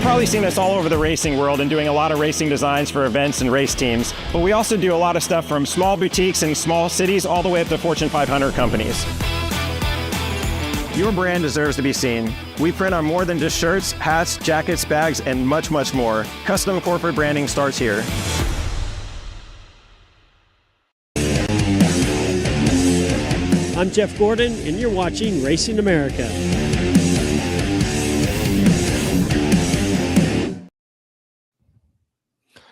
probably seen us all over the racing world and doing a lot of racing designs for events and race teams, but we also do a lot of stuff from small boutiques in small cities all the way up to Fortune 500 companies. Your brand deserves to be seen. We print on more than just shirts, hats, jackets, bags, and much, much more. Custom corporate branding starts here. I'm Jeff Gordon, and you're watching Racing America.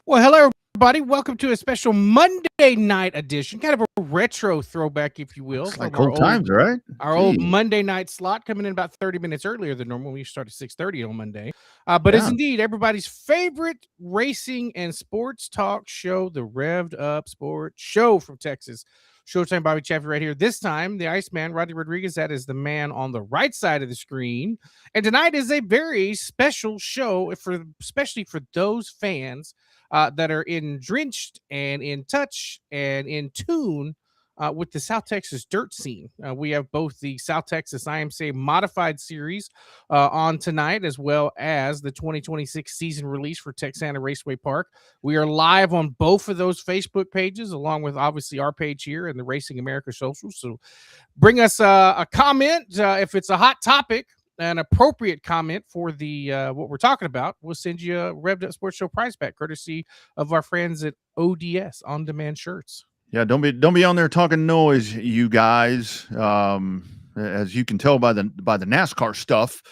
Well, hello, everybody. Welcome to a special Monday night edition, kind of a retro throwback, if you will. It's like old times, right? Our old Monday night slot coming in about 30 minutes earlier than normal. We start at 6:30 on Monday. But it's indeed everybody's favorite racing and sports talk show, the Revved Up Sports Show from Texas. Showtime Bobby Chaffee right here. This time, the Iceman, Rodney Rodriguez, that is the man on the right side of the screen. And tonight is a very special show, especially for those fans that are drenched and in touch and in tune with the South Texas dirt scene. We have both the South Texas IMCA Modified Series on tonight, as well as the 2026 season release for Texana Raceway Park. We are live on both of those Facebook pages, along with obviously our page here and the Racing America social. So bring us a comment if it's a hot topic, an appropriate comment for the what we're talking about. We'll send you a Revved Up Sports Show prize pack, courtesy of our friends at ODS On Demand Shirts. Yeah, don't be on there talking noise, you guys. As you can tell by the NASCAR stuff,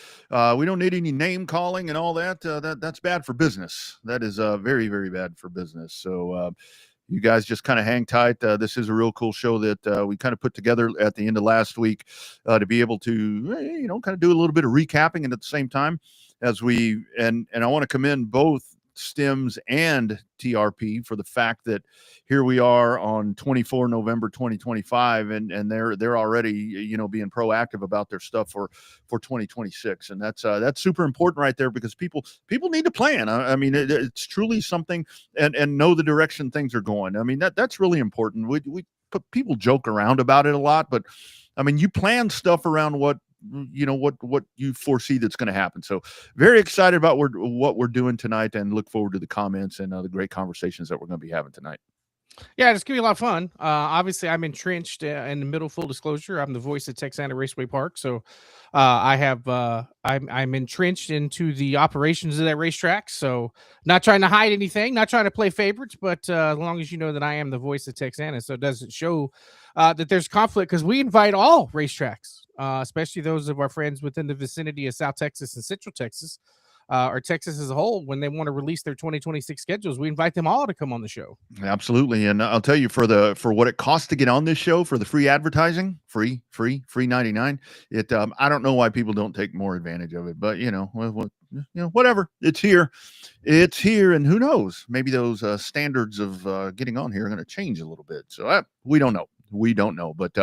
we don't need any name calling and all that. That's bad for business. That is very, very bad for business. So you guys just kind of hang tight. This is a real cool show that we kind of put together at the end of last week to be able to kind of do a little bit of recapping, and at the same time as and I want to commend both Stems and TRP for the fact that here we are on 24 November 2025, and they're already being proactive about their stuff for 2026, and that's super important right there, because people need to plan. I mean, it's truly something, and know the direction things are going. I mean, that's really important. We people joke around about it a lot, but I mean, you plan stuff around what you foresee that's going to happen. So very excited about what we're doing tonight, and look forward to the comments and the great conversations that we're going to be having tonight. Yeah, it's gonna be a lot of fun. Obviously, I'm entrenched in the middle. Full disclosure, I'm the voice of Texana Raceway Park, so I'm entrenched into the operations of that racetrack. So not trying to hide anything, not trying to play favorites, but as long as you know that I am the voice of Texana, so it doesn't show that there's conflict, because we invite all racetracks, especially those of our friends within the vicinity of South Texas and Central Texas, or Texas as a whole. When they want to release their 2026 schedules, we invite them all to come on the show. Absolutely. And I'll tell you, for what it costs to get on this show, for the free advertising, free 99, I don't know why people don't take more advantage of it, but whatever, it's here, and who knows, maybe those standards of getting on here are going to change a little bit. So we don't know, but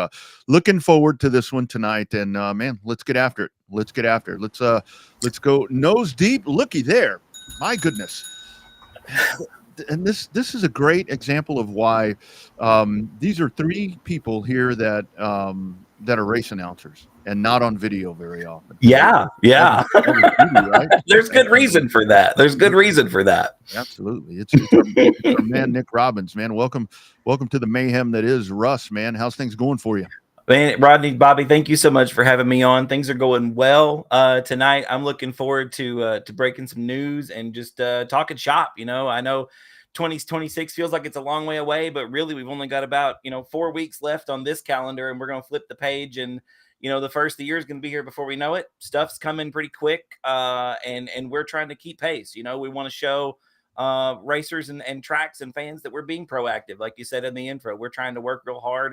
looking forward to this one tonight. And man, let's get after it. Let's go nose deep. Looky there, my goodness. And this is a great example of why these are three people here that are race announcers and not on video very often. Yeah. Right? There's good reason for that. Absolutely. It's our man, Nick Robbins, man. Welcome to the mayhem that is RUSS, man. How's things going for you? Man, Rodney, Bobby, thank you so much for having me on. Things are going well tonight. I'm looking forward to breaking some news and just talking shop. I know 2026 feels like it's a long way away, but really we've only got about 4 weeks left on this calendar, and we're going to flip the page, and the first of the year is going to be here before we know it. Stuff's coming pretty quick, and we're trying to keep pace. We want to show racers and tracks and fans that we're being proactive. Like you said in the intro, we're trying to work real hard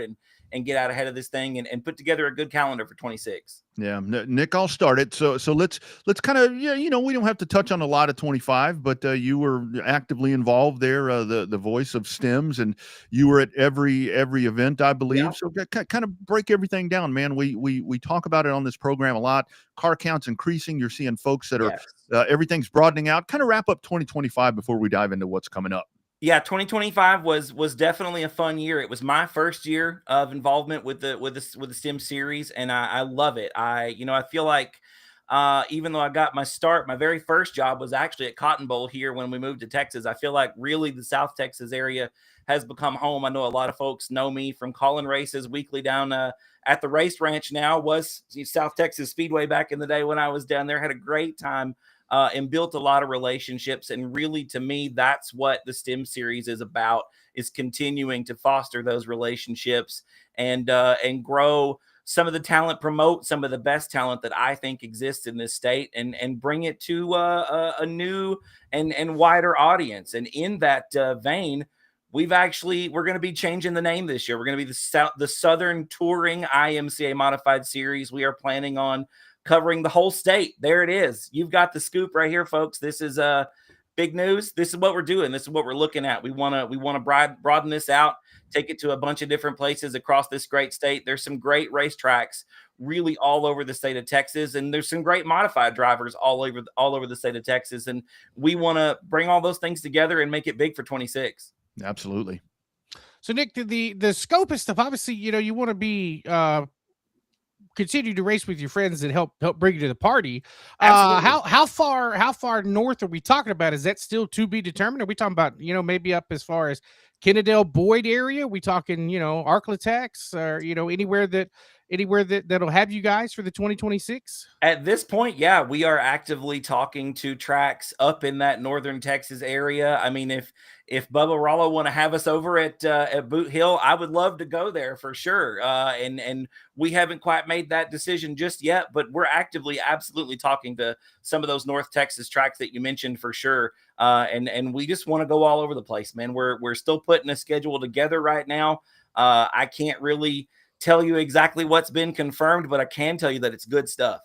and get out ahead of this thing and put together a good calendar for 26. Yeah, Nick, I'll start it. So let's kind of, we don't have to touch on a lot of 25, but you were actively involved there, the voice of Stems, and you were at every event, I believe. Yeah. So kind of break everything down, man. We talk about it on this program a lot. Car counts increasing. You're seeing folks that are everything's broadening out. Kind of wrap up 2025 before we dive into what's coming up. Yeah, 2025 was definitely a fun year. It was my first year of involvement with the STEM series, and I love it. I feel like Even though I got my start, my very first job was actually at Cotton Bowl here when we moved to Texas. I feel like really the South Texas area has become home. I know a lot of folks know me from calling races weekly down at the race ranch now. Was South Texas Speedway back in the day when I was down there. Had a great time and built a lot of relationships. And really, to me, that's what the STEM series is about, is continuing to foster those relationships and grow some of the talent, promote some of the best talent that I think exists in this state, and bring it to a new and wider audience. And in that vein, we're going to be changing the name this year. We're going to be the Southern Touring IMCA Modified Series. We are planning on covering the whole state. There it is. You've got the scoop right here, folks. This is big news. This is what we're doing. This is what we're looking at. We want to broaden this out, take it to a bunch of different places across this great state. There's some great racetracks really all over the state of Texas, and there's some great modified drivers all over the state of Texas. And we want to bring all those things together and make it big for 26. Absolutely. So Nick, the scope of stuff, obviously, you want to be continue to race with your friends and help bring you to the party. How far north are we talking about? Is that still to be determined? Are we talking about, maybe up as far as Kennedale Boyd area? Are we talking, Arklatex, or anywhere that'll have you guys for the 2026? At this point, yeah, we are actively talking to tracks up in that northern Texas area. I mean, if Bubba Rollo want to have us over at Boot Hill, I would love to go there for sure. And we haven't quite made that decision just yet, but we're actively, absolutely talking to some of those North Texas tracks that you mentioned for sure. And we just want to go all over the place, man. We're still putting a schedule together right now. I can't really tell you exactly what's been confirmed, but I can tell you that it's good stuff.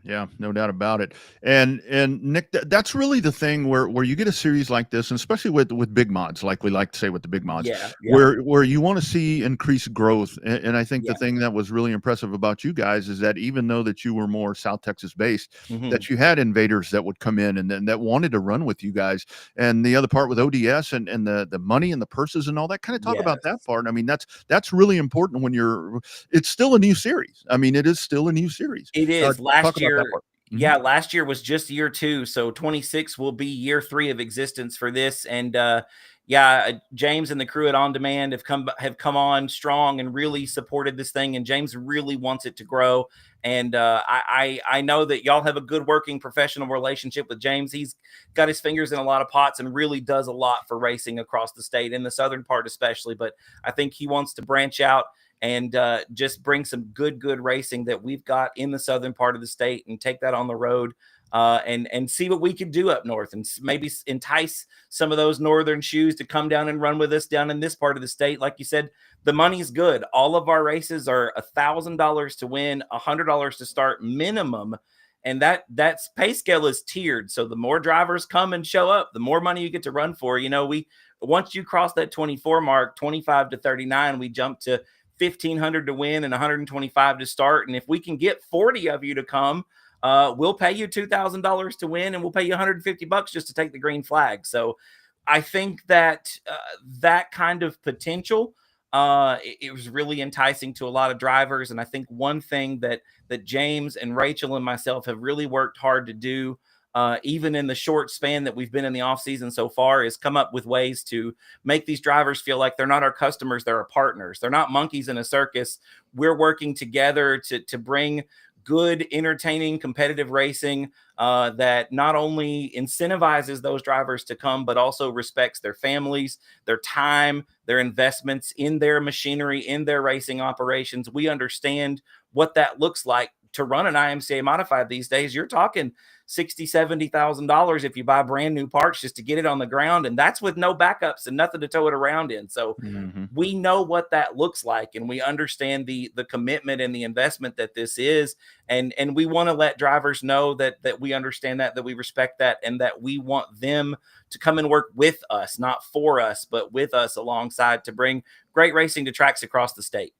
Yeah, no doubt about it. And Nick, that's really the thing where you get a series like this, and especially with big mods, like we like to say with the big mods, where you want to see increased growth. And I think the thing that was really impressive about you guys is that even though that you were more South Texas based, that you had invaders that would come in and then that wanted to run with you guys. And the other part with ODS and the money and the purses and all that, kind of talk about that part. I mean, that's really important when it's still a new series. I mean, it is still a new series. It is. Last year was just year 2, so 26 will be year 3 of existence for this. And James and the crew at On Demand have come on strong and really supported this thing, and James really wants it to grow. And I know that y'all have a good working professional relationship with James. He's got his fingers in a lot of pots and really does a lot for racing across the state, in the southern part especially. But I think he wants to branch out and just bring some good racing that we've got in the southern part of the state and take that on the road and see what we can do up north, and maybe entice some of those northern shoes to come down and run with us down in this part of the state. Like you said, the money's good. All of our races are $1,000 to win, $100 to start minimum. And that's pay scale is tiered. So the more drivers come and show up, the more money you get to run for. Once you cross that 24 mark, 25 to 39, we jump to $1,500 to win and $125 to start. And if we can get 40 of you to come, we'll pay you $2,000 to win, and we'll pay you $150 just to take the green flag. So I think that that kind of potential, it was really enticing to a lot of drivers. And I think one thing that James and Rachel and myself have really worked hard to do, even in the short span that we've been in the off season so far, is come up with ways to make these drivers feel like they're not our customers, they're our partners. They're not monkeys in a circus. We're working together to bring good, entertaining, competitive racing that not only incentivizes those drivers to come, but also respects their families, their time, their investments in their machinery, in their racing operations. We understand what that looks like to run an IMCA modified these days. You're talking $60,000, $70,000 if you buy brand new parts just to get it on the ground, and that's with no backups and nothing to tow it around in. So we know what that looks like, and we understand the commitment and the investment that this is, and we want to let drivers know that we understand that we respect that, and that we want them to come and work with us, not for us, but with us alongside, to bring great racing to tracks across the state.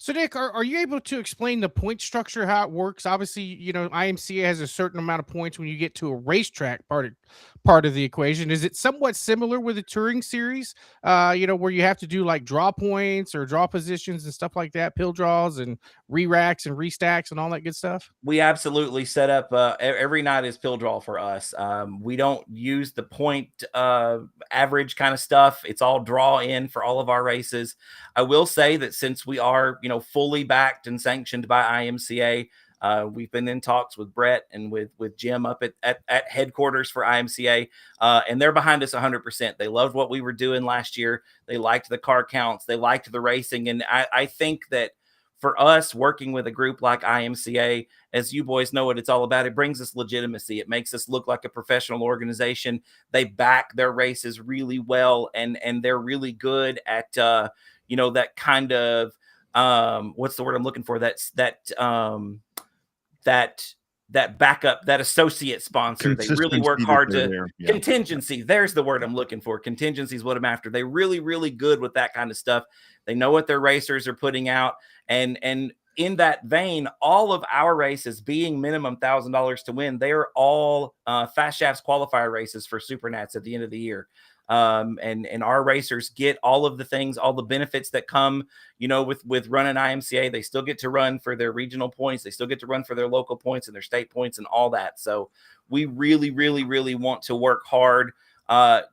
So, Nick, are you able to explain the point structure, how it works? Obviously, IMCA has a certain amount of points when you get to a racetrack part of the equation. Is it somewhat similar with the touring series? Where you have to do like draw points or draw positions and stuff like that, pill draws and re-racks and restacks and all that good stuff? We absolutely set up every night is pill draw for us. We don't use the point average kind of stuff. It's all draw in for all of our races. I will say that since we are, fully backed and sanctioned by IMCA, we've been in talks with Brett and with Jim up at headquarters for IMCA, and they're behind us 100%. They loved what we were doing last year. They liked the car counts. They liked the racing, and I think that for us working with a group like IMCA, as you boys know what it's all about, it brings us legitimacy. It makes us look like a professional organization. They back their races really well, and they're really good at that kind of what's the word I'm looking for? That backup, that associate sponsor. They really work hard to contingency. There's the word I'm looking for. Contingency is what I'm after. They really, really good with that kind of stuff. They know what their racers are putting out. And in that vein, all of our races being minimum $1,000 to win, they are all Fast Shafts qualifier races for Supernats at the end of the year. And our racers get all of the things, all the benefits that come, with running IMCA. They still get to run for their regional points. They still get to run for their local points and their state points and all that. So we really, really, really want to work hard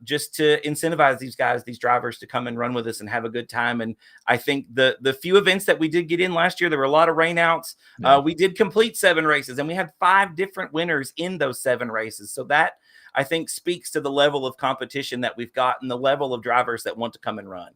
just to incentivize these drivers to come and run with us and have a good time. And I think the few events that we did get in last year, there were a lot of rainouts. Yeah. We did complete 7 races and we had 5 different winners in those 7 races. So that, I think, speaks to the level of competition that we've got and the level of drivers that want to come and run.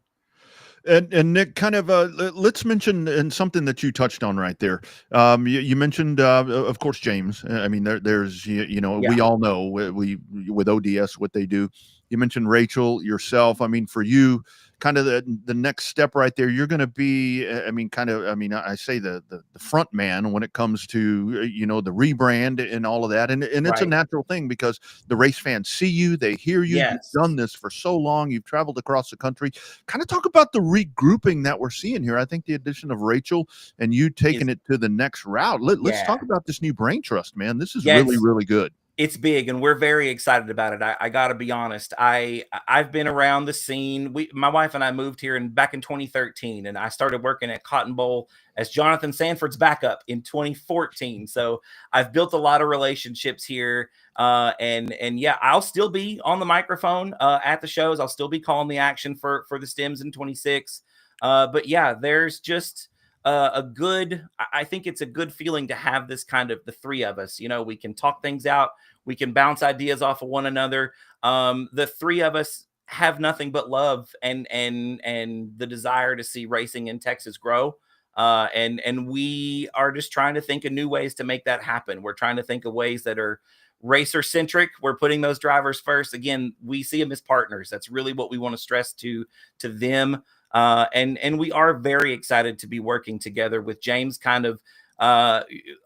And Nick, kind of let's mention and something that you touched on right there. You mentioned, of course, James. I mean, there's we all know we with ODS what they do. You mentioned Rachel, yourself. I mean, for you, kind of the next step right there, you're going to be, I say the front man when it comes to, the rebrand and all of that. And it's a natural thing because the race fans see you, they hear you. Yes. You've done this for so long. You've traveled across the country. Kind of talk about the regrouping that we're seeing here. I think the addition of Rachel and you taking it to the next route. Let's talk about this new brain trust, man. This is really, really good. It's big and we're very excited about it. I got to be honest. I've been around the scene. My wife and I moved here back in 2013 and I started working at Cotton Bowl as Jonathan Sanford's backup in 2014. So I've built a lot of relationships here. And yeah, I'll still be on the microphone at the shows. I'll still be calling the action for the Stims in 26. But yeah, there's just I think it's a good feeling to have this kind of the 3 of us, we can talk things out. We can bounce ideas off of one another. The 3 of us have nothing but love and the desire to see racing in Texas grow. And we are just trying to think of new ways to make that happen. We're trying to think of ways that are racer centric. We're putting those drivers first. Again, we see them as partners. That's really what we want to stress to them. And we are very excited to be working together with James, kind of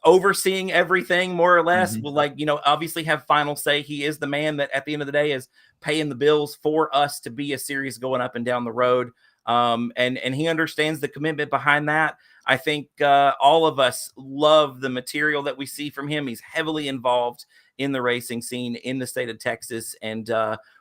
overseeing everything more or less. Mm-hmm. Will obviously have final say. He is the man that at the end of the day is paying the bills for us to be a series going up and down the road. And he understands the commitment behind that. I think all of us love the material that we see from him. He's heavily involved in the racing scene in the state of Texas. And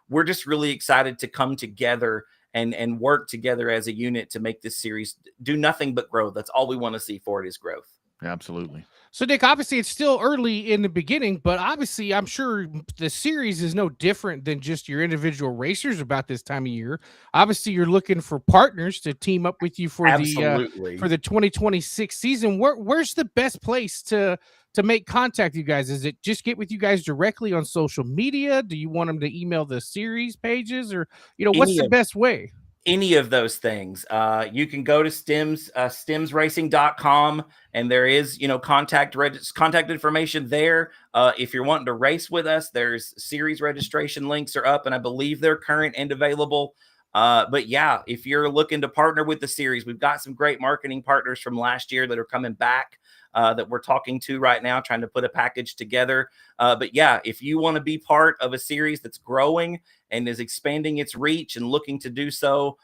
we're just really excited to come together and work together as a unit to make this series do nothing but grow. That's all we want to see for it is growth. Absolutely. So, Nick, obviously it's still early in the beginning, but obviously I'm sure the series is no different than just your individual racers about this time of year. Obviously, you're looking for partners to team up with you for the 2026 season. Where's the best place to make contact with you guys? Is it just get with you guys directly on social media? Do you want them to email the series pages or, what's the best way? Any of those things. You can go to stimsracing.com and there is, contact information there. If you're wanting to race with us, there's series registration links are up and I believe they're current and available. But yeah, if you're looking to partner with the series, we've got some great marketing partners from last year that are coming back. that we're talking to right now, trying to put a package together. But yeah, if you want to be part of a series that's growing and is expanding its reach and looking to do so,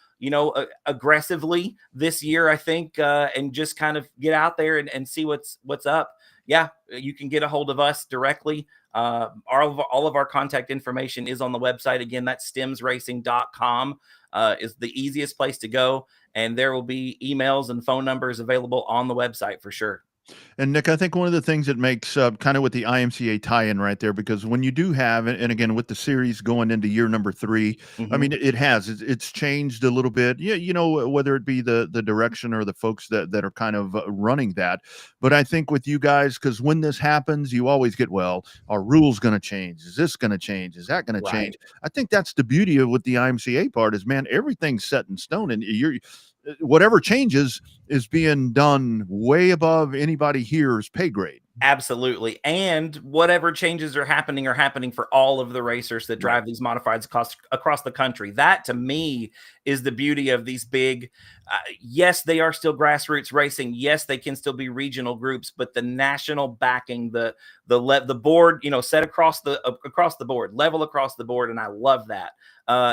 aggressively this year, I think, and just kind of get out there and see what's up. Yeah, you can get a hold of us directly. All of our contact information is on the website. Again, that's stemsracing.com is the easiest place to go. And there will be emails and phone numbers available on the website for sure. And Nick, I think one of the things that makes kind of with the IMCA tie-in right there, because when you do have, and again, with the series going into year number 3, I mean, it's changed a little bit. Yeah, whether it be the direction or the folks that are kind of running that. But I think with you guys, because when this happens, you always get, well, are rules going to change? Is this going to change? Is that going to change? I think that's the beauty of with the IMCA part is, man, everything's set in stone, and whatever changes is being done way above anybody here's pay grade. Absolutely. And whatever changes are happening for all of the racers that drive these modifieds across the country. That to me is the beauty of these big, yes, they are still grassroots racing. Yes, they can still be regional groups, but the national backing, the board, set across the board, level across the board. And I love that.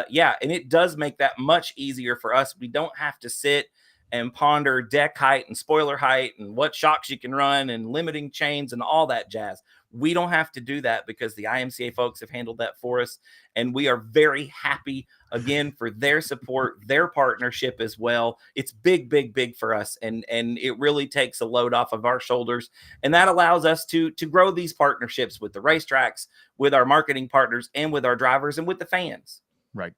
Yeah. And it does make that much easier for us. We don't have to sit and ponder deck height and spoiler height and what shocks you can run and limiting chains and all that jazz. We don't have to do that because the IMCA folks have handled that for us. And we are very happy again for their support, their partnership as well. It's big, big, big for us. And it really takes a load off of our shoulders. And that allows us to grow these partnerships with the racetracks, with our marketing partners, and with our drivers and with the fans. Right.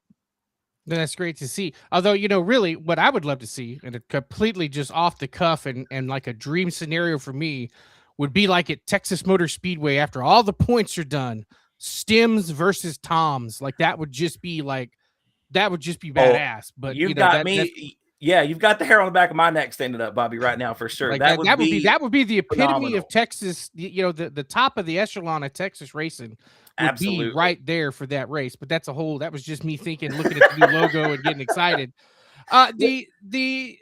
That's great to see. Although, really what I would love to see, and it completely just off the cuff and like a dream scenario for me, would be like at Texas Motor Speedway after all the points are done, Stems versus Toms. Like that would just be badass. But you've got me. Yeah, you've got the hair on the back of my neck standing up, Bobby, right now for sure. Like that would be the epitome phenomenal. of Texas. The top of the echelon of Texas racing. Would be right there for that race, but that was just me thinking, looking at the new logo and getting excited. The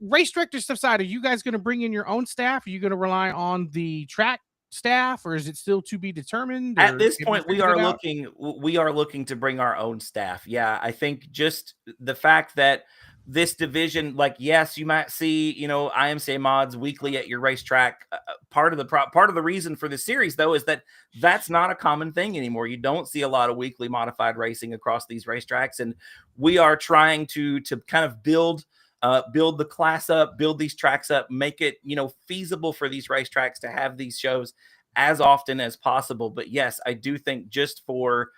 race director stuff side, are you guys going to bring in your own staff? Are you going to rely on the track staff, or is it still to be determined? At this point, we are looking to bring our own staff. Yeah, I think just the fact that this division, like, yes, you might see, IMCA mods weekly at your racetrack. Part of the reason for the series, though, is that that's not a common thing anymore. You don't see a lot of weekly modified racing across these racetracks, and we are trying to kind of build the class up, build these tracks up, make it feasible for these racetracks to have these shows as often as possible. But yes, I do think just for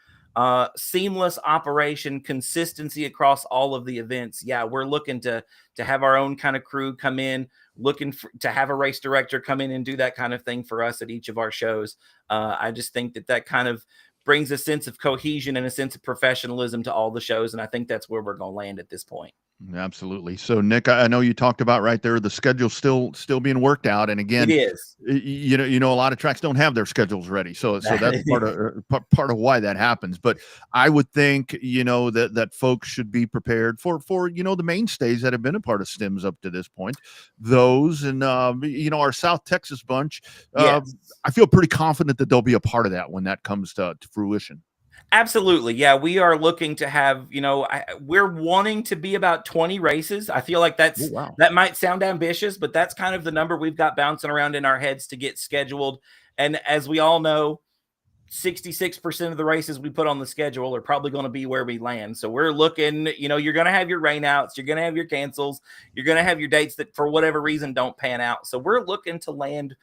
seamless operation, consistency across all of the events. Yeah, we're looking to have our own kind of crew come in, looking to have a race director come in and do that kind of thing for us at each of our shows. I just think that kind of brings a sense of cohesion and a sense of professionalism to all the shows. And I think that's where we're going to land at this point. Absolutely. So Nick, I know you talked about right there, the schedule's still being worked out. And again, it is, a lot of tracks don't have their schedules ready. So that's part of why that happens. But I would think, that folks should be prepared for, the mainstays that have been a part of Stems up to this point, those, and, our South Texas bunch, yes. I feel pretty confident that they'll be a part of that when that comes to fruition. Absolutely. Yeah, we are looking to have, we're wanting to be about 20 races. I feel like that might sound ambitious, but that's kind of the number we've got bouncing around in our heads to get scheduled. And as we all know, 66% of the races we put on the schedule are probably going to be where we land. So we're looking, you're going to have your rainouts, you're going to have your cancels, you're going to have your dates that for whatever reason don't pan out. So we're looking to land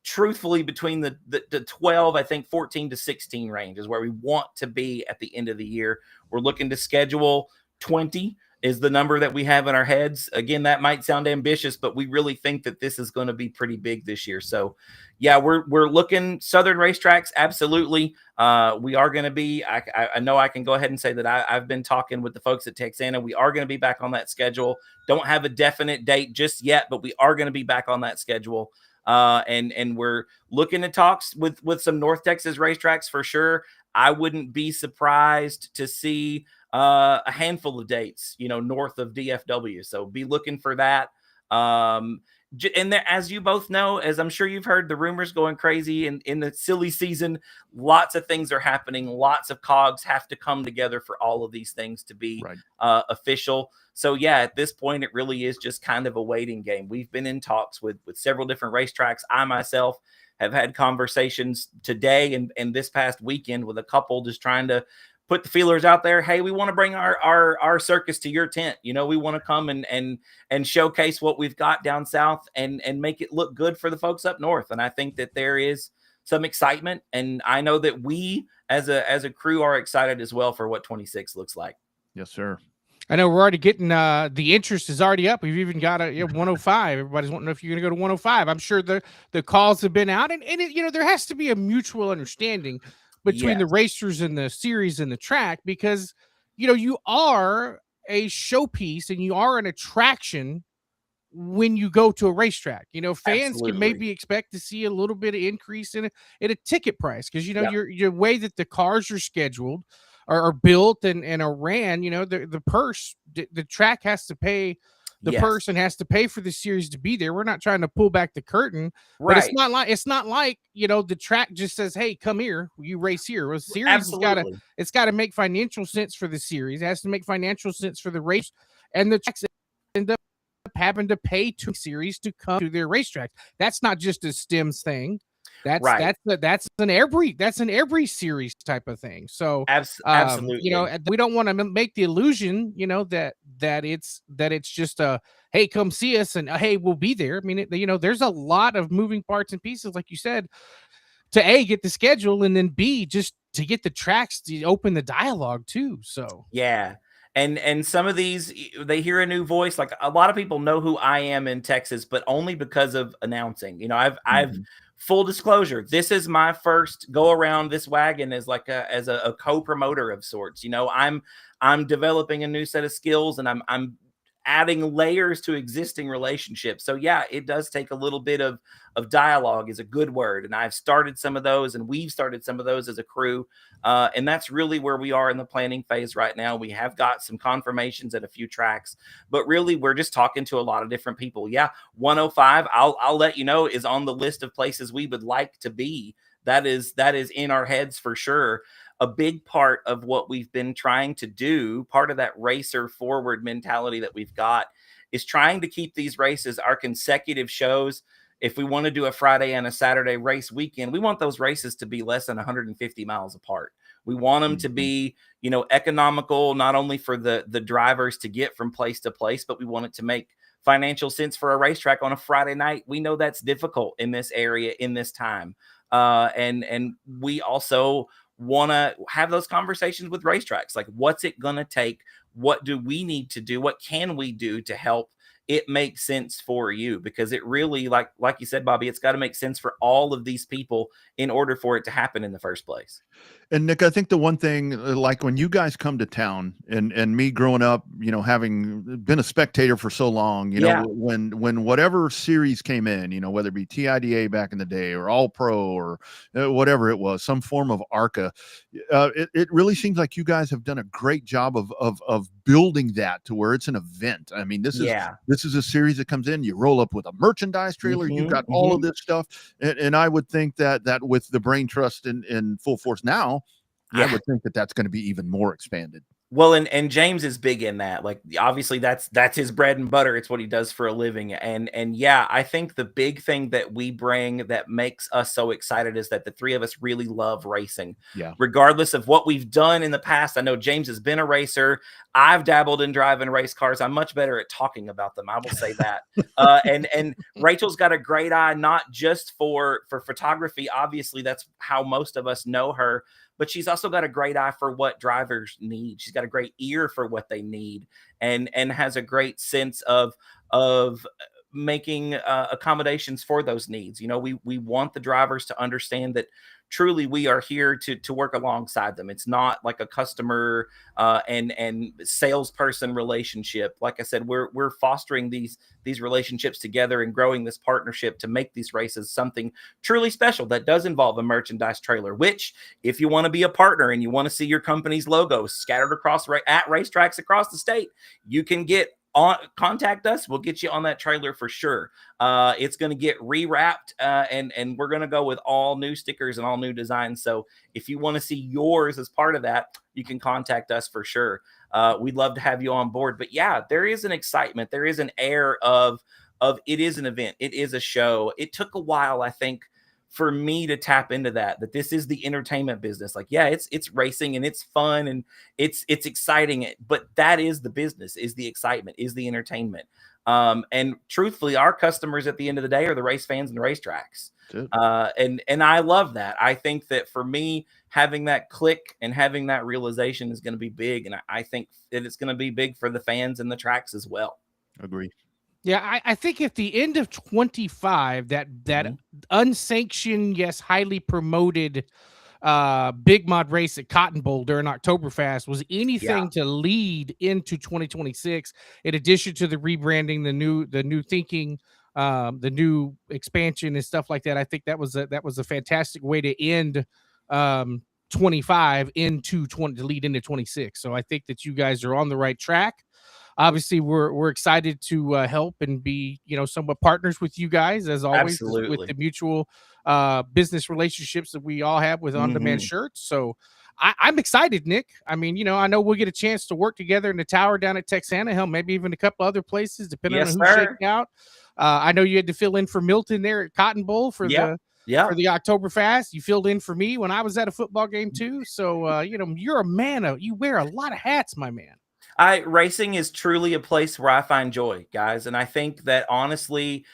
truthfully between the 12, I think 14 to 16 range is where we want to be at the end of the year. We're looking to schedule 20 is the number that we have in our heads. Again, that might sound ambitious, but we really think that this is going to be pretty big this year. So yeah, we're looking Southern racetracks. Absolutely. We are going to be, I know I can go ahead and say that I've been talking with the folks at Texana. We are going to be back on that schedule. Don't have a definite date just yet, but we are going to be back on that schedule. And we're looking at talks with some North Texas racetracks for sure. I wouldn't be surprised to see a handful of dates, north of DFW. So be looking for that. And there, as you both know, as I'm sure you've heard, the rumors going crazy in the silly season. Lots of things are happening. Lots of cogs have to come together for all of these things to be Right. official. So yeah, at this point, it really is just kind of a waiting game. We've been in talks with several different racetracks. I myself have had conversations today and this past weekend with a couple, just trying to put the feelers out there. Hey, we want to bring our circus to your tent. You know, we want to come and showcase what we've got down south and make it look good for the folks up north. And I think that there is some excitement, and I know that we as a crew are excited as well for what 26 looks like. Yes, sir. I know we're already getting the interest is already up. We've even got a 105. Everybody's wanting to know if you're going to go to 105. I'm sure the calls have been out, and it, there has to be a mutual understanding between the racers and the series and the track, because you are a showpiece and you are an attraction when you go to a racetrack. Fans can maybe expect to see a little bit of increase in a ticket price, because your way that the cars are scheduled are built and are ran. The purse, the track has to pay. The person has to pay for the series to be there. We're not trying to pull back the curtain, but it's not like the track just says, "Hey, come here, you race here." Well, the series has got to make financial sense for the series. It has to make financial sense for the race, and the tracks end up having to pay to series to come to their racetrack. That's not just a Stems thing. That's an every series type of thing. So absolutely, we don't want to make the illusion, that it's just a, hey, come see us, and hey, we'll be there. I mean, there's a lot of moving parts and pieces, like you said, to A, get the schedule, and then B, just to get the tracks to open the dialogue too. So yeah. And some of these, they hear a new voice. Like, a lot of people know who I am in Texas, but only because of announcing. I've full disclosure, this is my first go around this wagon as a co-promoter of sorts. I'm developing a new set of skills, and I'm adding layers to existing relationships. So yeah, it does take a little bit of dialogue, is a good word. And I've started some of those, and we've started some of those as a crew. And that's really where we are in the planning phase right now. We have got some confirmations at a few tracks, but really we're just talking to a lot of different people. Yeah. 105, I'll let you know, is on the list of places we would like to be. That is in our heads for sure. A big part of what we've been trying to do, part of that racer forward mentality that we've got, is trying to keep these races, our consecutive shows. If we want to do a Friday and a Saturday race weekend, we want those races to be less than 150 miles apart. We want them to be, economical, not only for the drivers to get from place to place, but we want it to make financial sense for a racetrack on a Friday night. We know that's difficult in this area in this time. And we also want to have those conversations with racetracks. Like, what's it going to take? What do we need to do? What can we do to help it make sense for you? Because it really, like you said, Bobby, it's got to make sense for all of these people in order for it to happen in the first place. And Nick, I think the one thing, like when you guys come to town, and me growing up, having been a spectator for so long, when whatever series came in, whether it be TIDA back in the day or All Pro or whatever it was, some form of ARCA, it really seems like you guys have done a great job of building that to where it's an event. I mean, this is a series that comes in, you roll up with a merchandise trailer, you've got all of this stuff. And I would think that with the brain trust in full force now, I would think that that's going to be even more expanded. Well, and James is big in that. Like, obviously that's his bread and butter. It's what he does for a living. And yeah, I think the big thing that we bring that makes us so excited is that the three of us really love racing. Yeah. Regardless of what we've done in the past. I know James has been a racer. I've dabbled in driving race cars. I'm much better at talking about them, I will say that. And Rachel's got a great eye, not just for photography. Obviously, that's how most of us know her. But she's also got a great eye for what drivers need. She's got a great ear for what they need, and has a great sense of making accommodations for those needs. We want the drivers to understand that truly we are here to work alongside them. It's not like a customer and salesperson relationship. Like I said, we're fostering these relationships together and growing this partnership to make these races something truly special that does involve a merchandise trailer, which, if you want to be a partner and you want to see your company's logo scattered across at racetracks across the state, you can get contact us. We'll get you on that trailer for sure. It's going to get rewrapped, and we're going to go with all new stickers and all new designs. So if you want to see yours as part of that, you can contact us for sure. We'd love to have you on board. But yeah, there is an excitement. There is an air of it is an event. It is a show. It took a while, I think, for me to tap into that this is the entertainment business. Like, yeah, it's racing and it's fun and it's exciting, but that is the business, is the excitement, is the entertainment. And truthfully, our customers at the end of the day are the race fans and the racetracks. And I love that. I think that for me, having that click and having that realization is going to be big. And I think that it's going to be big for the fans and the tracks as well. Agree. Yeah, I think at the end of 25, that unsanctioned, yes, highly promoted big mod race at Cotton Bowl during Oktoberfest was anything to lead into 2026, in addition to the rebranding, the new thinking, the new expansion and stuff like that. I think that was a fantastic way to end 25 into 20 to lead into 26. So I think that you guys are on the right track. Obviously, we're excited to help and be, somewhat partners with you guys, as always, with the mutual business relationships that we all have with on-demand shirts. So I'm excited, Nick. I mean, I know we'll get a chance to work together in the tower down at Texana, hell, maybe even a couple other places, depending on who's shaking out. I know you had to fill in for Milton there at Cotton Bowl for the Oktoberfest. You filled in for me when I was at a football game too. So, you're a man. You wear a lot of hats, my man. Racing is truly a place where I find joy, guys. And I think that honestly,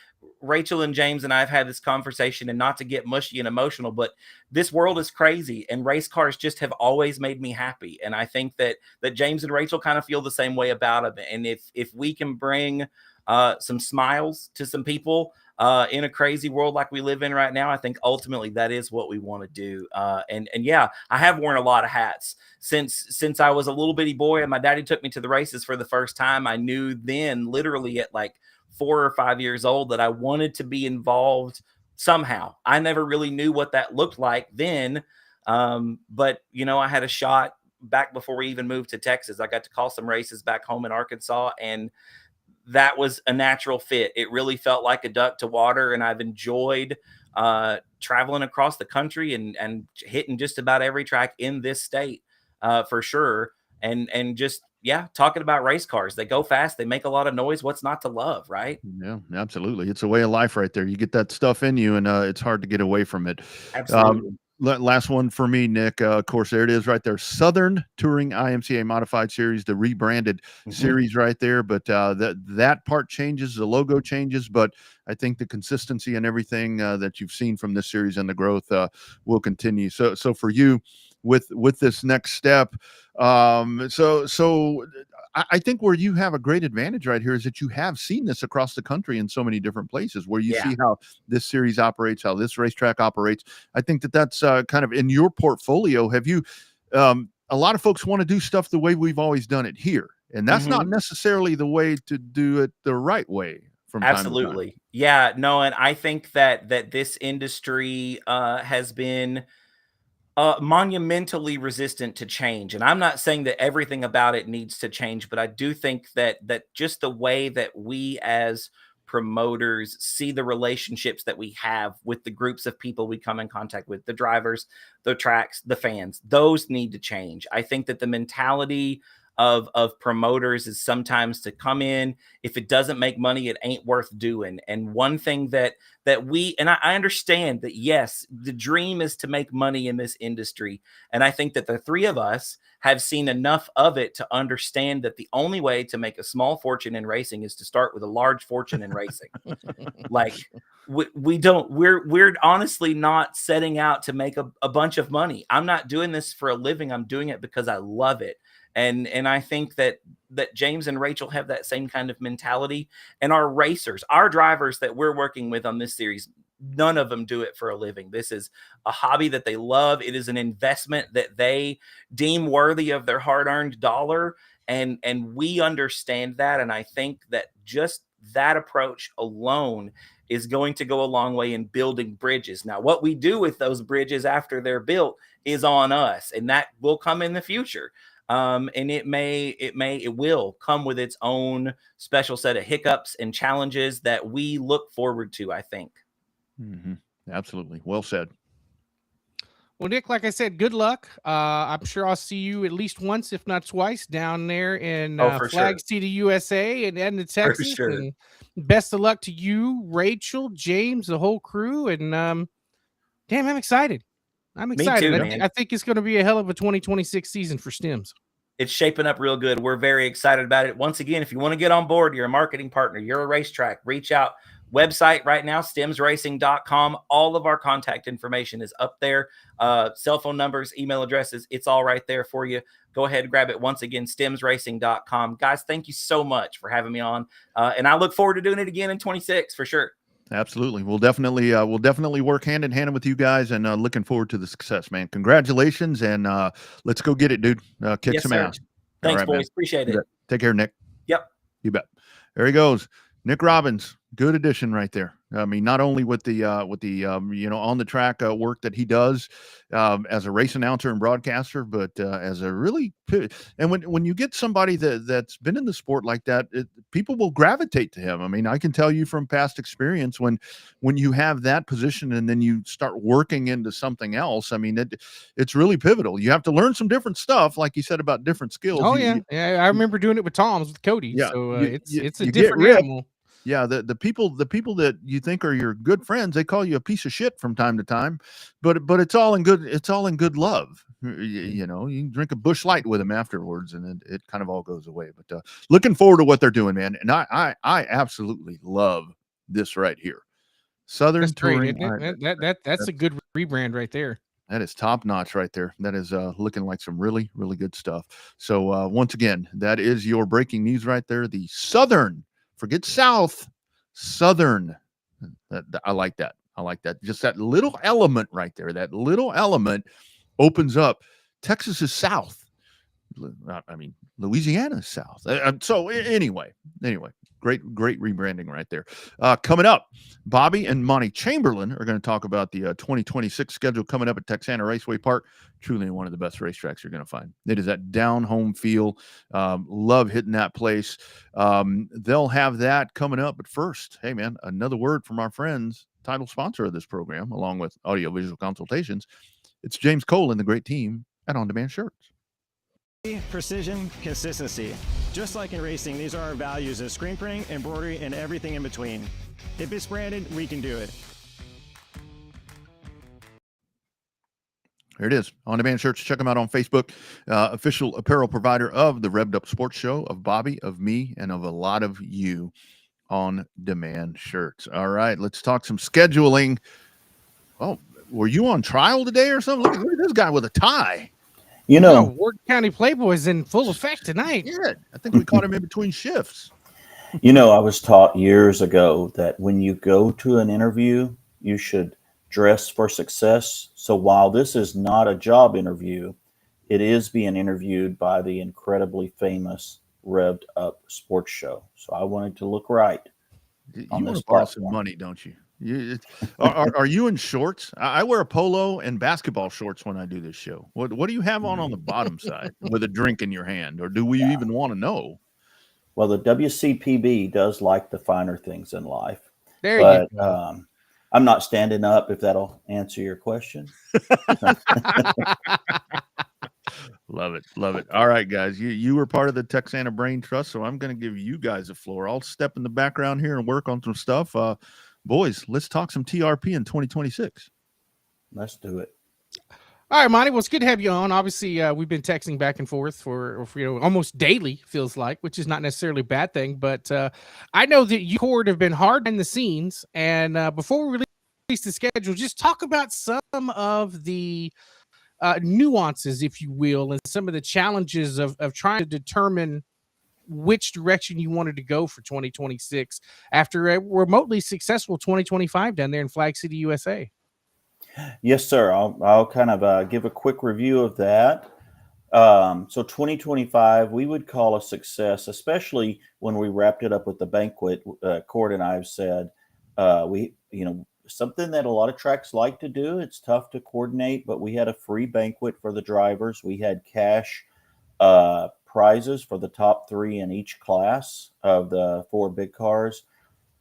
Rachel and James and I have had this conversation, and not to get mushy and emotional, but this world is crazy and race cars just have always made me happy. And I think that James and Rachel kind of feel the same way about it. And if we can bring some smiles to some people in a crazy world like we live in right now, I think ultimately that is what we want to do. And yeah, I have worn a lot of hats since I was a little bitty boy and my daddy took me to the races for the first time. I knew then, literally at like 4 or 5 years old, that I wanted to be involved somehow. I never really knew what that looked like then. But I had a shot back before we even moved to Texas. I got to call some races back home in Arkansas, and that was a natural fit. It really felt like a duck to water, and I've enjoyed traveling across the country and hitting just about every track in this state for sure. And just, talking about race cars. They go fast. They make a lot of noise. What's not to love, right? Yeah, absolutely. It's a way of life right there. You get that stuff in you, and it's hard to get away from it. Absolutely. Last one for me, Nick. Of course, there it is right there. Southern Touring IMCA Modified Series, the rebranded series right there. But that part changes, the logo changes, but I think the consistency and everything that you've seen from this series and the growth will continue. So for you, with this next step, so I think where you have a great advantage right here is that you have seen this across the country in so many different places, where you see how this series operates, how this racetrack operates. I think that's kind of in your portfolio. Have you, a lot of folks want to do stuff the way we've always done it here, and that's not necessarily the way to do it the right way from time to time. Yeah, no. And I think that this industry has been monumentally resistant to change. And I'm not saying that everything about it needs to change, but I do think that just the way that we as promoters see the relationships that we have with the groups of people we come in contact with, the drivers, the tracks, the fans, those need to change. I think that the mentality of promoters is sometimes to come in, if it doesn't make money, it ain't worth doing. And one thing that we, and I understand that, yes, the dream is to make money in this industry. And I think that the three of us have seen enough of it to understand that the only way to make a small fortune in racing is to start with a large fortune in racing. Like we're honestly not setting out to make a bunch of money. I'm not doing this for a living. I'm doing it because I love it. And I think that James and Rachel have that same kind of mentality. And our racers, our drivers that we're working with on this series, none of them do it for a living. This is a hobby that they love. It is an investment that they deem worthy of their hard-earned dollar. And we understand that. And I think that just that approach alone is going to go a long way in building bridges. Now, what we do with those bridges after they're built is on us, and that will come in the future. And it will come with its own special set of hiccups and challenges that we look forward to, I think. Mm-hmm. Absolutely. Well said. Well, Nick, like I said, good luck. I'm sure I'll see you at least once, if not twice, down there in For Flag sure. City, USA, and the Texas. sure. And best of luck to you, Rachel, James, the whole crew. And damn, I'm excited. I'm Me excited. too, I, man. I think it's going to be a hell of a 2026 season for Stems. It's shaping up real good. We're very excited about it. Once again, if you want to get on board, you're a marketing partner, you're a racetrack, reach out. Website right now, stemsracing.com. All of our contact information is up there. Cell phone numbers, email addresses, it's all right there for you. Go ahead and grab it. Once again, stemsracing.com. Guys, thank you so much for having me on. And I look forward to doing it again in 26 for sure. Absolutely. We'll definitely work hand in hand with you guys, and looking forward to the success, man. Congratulations, and let's go get it, dude. Kick Yes, some sir. ass. Thanks, All right, boys. man. Appreciate it. Take care, Nick. Yep. You bet. There he goes. Nick Robbins, good addition right there. I mean, not only with the on the track work that he does as a race announcer and broadcaster, but as a really and when you get somebody that's been in the sport like that, people will gravitate to him. I mean, I can tell you from past experience when you have that position and then you start working into something else. I mean, it's really pivotal. You have to learn some different stuff, like you said about different skills. Oh yeah, I remember doing it with Tom's with Cody. Yeah, So it's a you different get animal. Yeah, the people that you think are your good friends, they call you a piece of shit from time to time, but it's all in good love. You know, you can drink a Busch Light with them afterwards, and it kind of all goes away. But looking forward to what they're doing, man. And I absolutely love this right here, Southern That's Touring. great, isn't it? That's a good rebrand right there. That is top notch right there. That is looking like some really, really good stuff. So once again, that is your breaking news right there. The Southern, forget South, Southern. I like that. I like that. Just that little element right there. That little element opens up. Texas is South. I mean, Louisiana is South. So anyway, great rebranding right there. Coming up, Bobby and Monty Chamberlain are going to talk about the 2026 schedule coming up at Texana Raceway Park. Truly one of the best racetracks you're going to find. It is that down home feel. Love hitting that place. They'll have that coming up. But first, hey man, another word from our friends, title sponsor of this program, along with audiovisual consultations. It's James Cole and the great team at On Demand Shirts. Precision, consistency. Just like in racing, these are our values as screen printing, embroidery, and everything in between. If it's branded, we can do it. There it is. On Demand Shirts. Check them out on Facebook. Official apparel provider of the Revved Up Sports Show, of Bobby, of me, and of a lot of you. On Demand Shirts. All right, let's talk some scheduling. Oh, were you on trial today or something? Look at this guy with a tie. You know, Ward County Playboy's in full effect tonight. Yeah, I think we caught him in between shifts. You know, I was taught years ago that when you go to an interview, you should dress for success. So while this is not a job interview, it is being interviewed by the incredibly famous Revved Up Sports Show. So I wanted to look right. You want to borrow some money, don't you? Are you in shorts? I wear a polo and basketball shorts when I do this show. What do you have on the bottom side with a drink in your hand? Or do we even want to know? Well, the WCPB does like the finer things in life. There you go. I'm not standing up, if that'll answer your question. Love it. Love it. All right, guys. You were part of the Texana Brain Trust, so I'm going to give you guys the floor. I'll step in the background here and work on some stuff. Boys, let's talk some TRP in 2026. Let's do it. All right, Monty. Well, it's good to have you on. Obviously, we've been texting back and forth for almost daily, feels like, which is not necessarily a bad thing. But I know that you have been hard in the scenes. And before we release the schedule, just talk about some of the nuances, if you will, and some of the challenges of trying to determine which direction you wanted to go for 2026 after a remotely successful 2025 down there in Flag City, USA. Yes, sir. I'll kind of give a quick review of that. So 2025, we would call a success, especially when we wrapped it up with the banquet. Cord and I have said, something that a lot of tracks like to do. It's tough to coordinate, but we had a free banquet for the drivers. We had cash prizes for the top 3 in each class of the 4 big cars.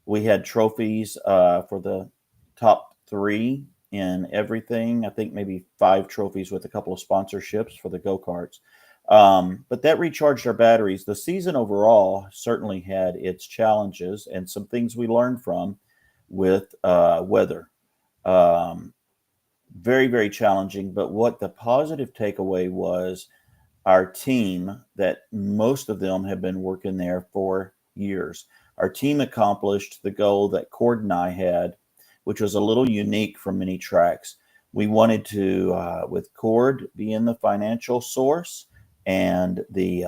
We had trophies for the top 3 in everything. I think maybe 5 trophies with a couple of sponsorships for the go-karts. But that recharged our batteries. The season overall certainly had its challenges and some things we learned from with weather. Very, very challenging. But what the positive takeaway was, our team, that most of them have been working there for years. Our team accomplished the goal that Cord and I had, which was a little unique from many tracks. We wanted to, with Cord being the financial source and the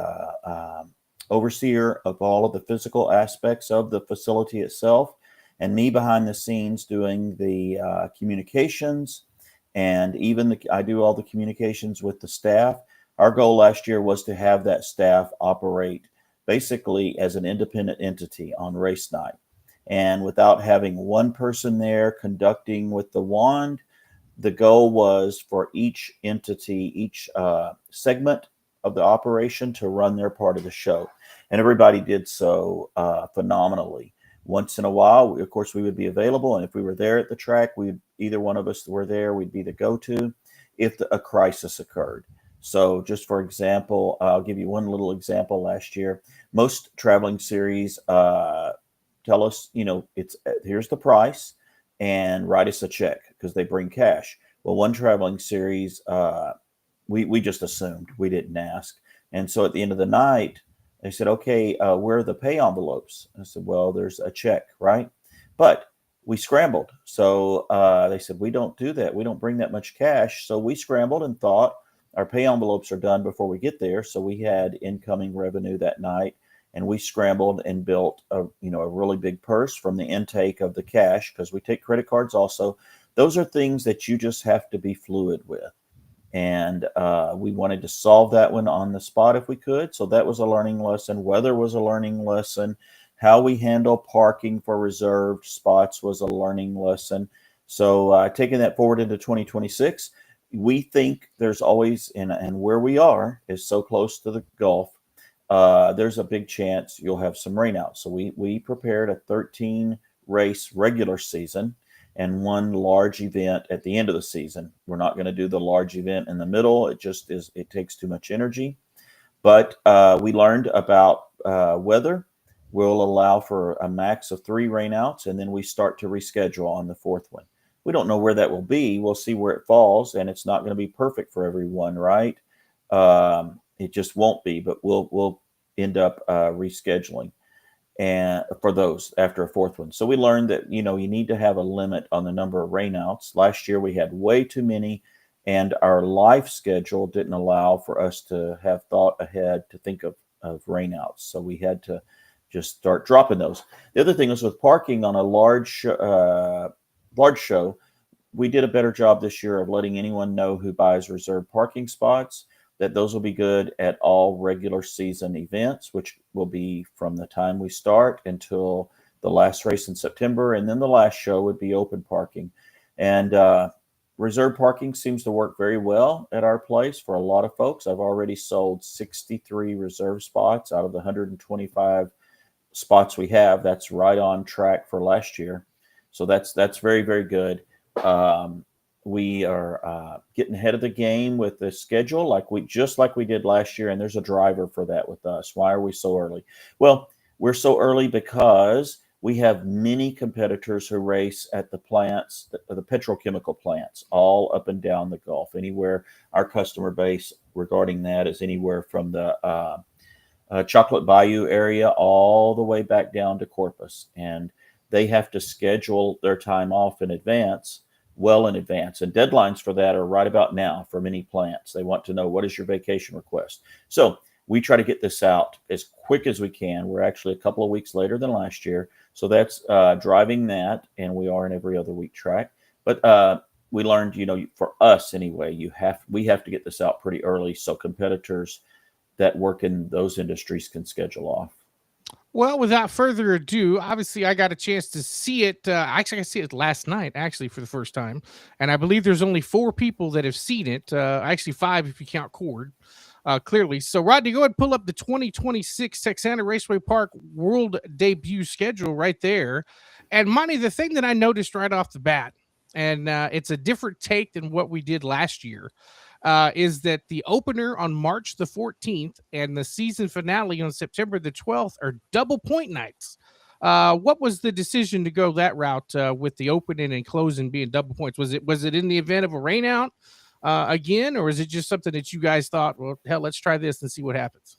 overseer of all of the physical aspects of the facility itself, and me behind the scenes doing the communications, and even I do all the communications with the staff. Our goal last year was to have that staff operate basically as an independent entity on race night. And without having one person there conducting with the wand, the goal was for each entity, each segment of the operation to run their part of the show. And everybody did so phenomenally. Once in a while, of course, we would be available. And if we were there at the track, either one of us were there, we'd be the go-to if a crisis occurred. So just for example, I'll give you one little example. Last year, most traveling series tell us, it's here's the price and write us a check because they bring cash. Well, one traveling series, we just assumed, we didn't ask. And so at the end of the night, they said, okay, where are the pay envelopes? I said, well, there's a check, right? But we scrambled. So they said, we don't do that. We don't bring that much cash. So we scrambled and thought, our pay envelopes are done before we get there. So we had incoming revenue that night, and we scrambled and built a really big purse from the intake of the cash, because we take credit cards also. Those are things that you just have to be fluid with. And we wanted to solve that one on the spot if we could. So that was a learning lesson. Weather was a learning lesson. How we handle parking for reserved spots was a learning lesson. So taking that forward into 2026, we think there's always, and where we are is so close to the Gulf, there's a big chance you'll have some rainouts. So we prepared a 13 race regular season and one large event at the end of the season. We're not going to do the large event in the middle. It takes too much energy. But we learned about weather. We'll allow for a max of 3 rainouts, and then we start to reschedule on the 4th one. We don't know where that will be. We'll see where it falls, and it's not going to be perfect for everyone, right? It just won't be, but we'll end up rescheduling and for those after a 4th one. So we learned that you need to have a limit on the number of rainouts. Last year we had way too many, and our life schedule didn't allow for us to have thought ahead to think of rainouts. So we had to just start dropping those. The other thing is with parking on a large show, we did a better job this year of letting anyone know who buys reserved parking spots that those will be good at all regular season events, which will be from the time we start until the last race in September. And then the last show would be open parking. And reserve parking seems to work very well at our place for a lot of folks. I've already sold 63 reserve spots out of the 125 spots we have. That's right on track for last year. So that's very, very good. We are getting ahead of the game with the schedule, like we did last year. And there's a driver for that with us. Why are we so early? Well, we're so early because we have many competitors who race at the plants, the petrochemical plants, all up and down the Gulf. Anywhere our customer base regarding that is anywhere from the Chocolate Bayou area all the way back down to Corpus. And they have to schedule their time off in advance, well in advance. And deadlines for that are right about now for many plants. They want to know, what is your vacation request? So we try to get this out as quick as we can. We're actually a couple of weeks later than last year. So that's driving that. And we are an every other week track. But we learned, for us anyway, we have to get this out pretty early so competitors that work in those industries can schedule off. Well, without further ado, obviously I got a chance to see it. Actually, I see it last night, actually, for the first time. And I believe there's only 4 people that have seen it. Actually 5 if you count Cord. clearly. So, Rodney, go ahead and pull up the 2026 Texana Raceway Park World Debut schedule right there. And Monty, the thing that I noticed right off the bat, and it's a different take than what we did last year, is that the opener on March the 14th and the season finale on September the 12th are double point nights. What was the decision to go that route with the opening and closing being double points? Was it in the event of a rainout again, or is it just something that you guys thought, well, hell, let's try this and see what happens?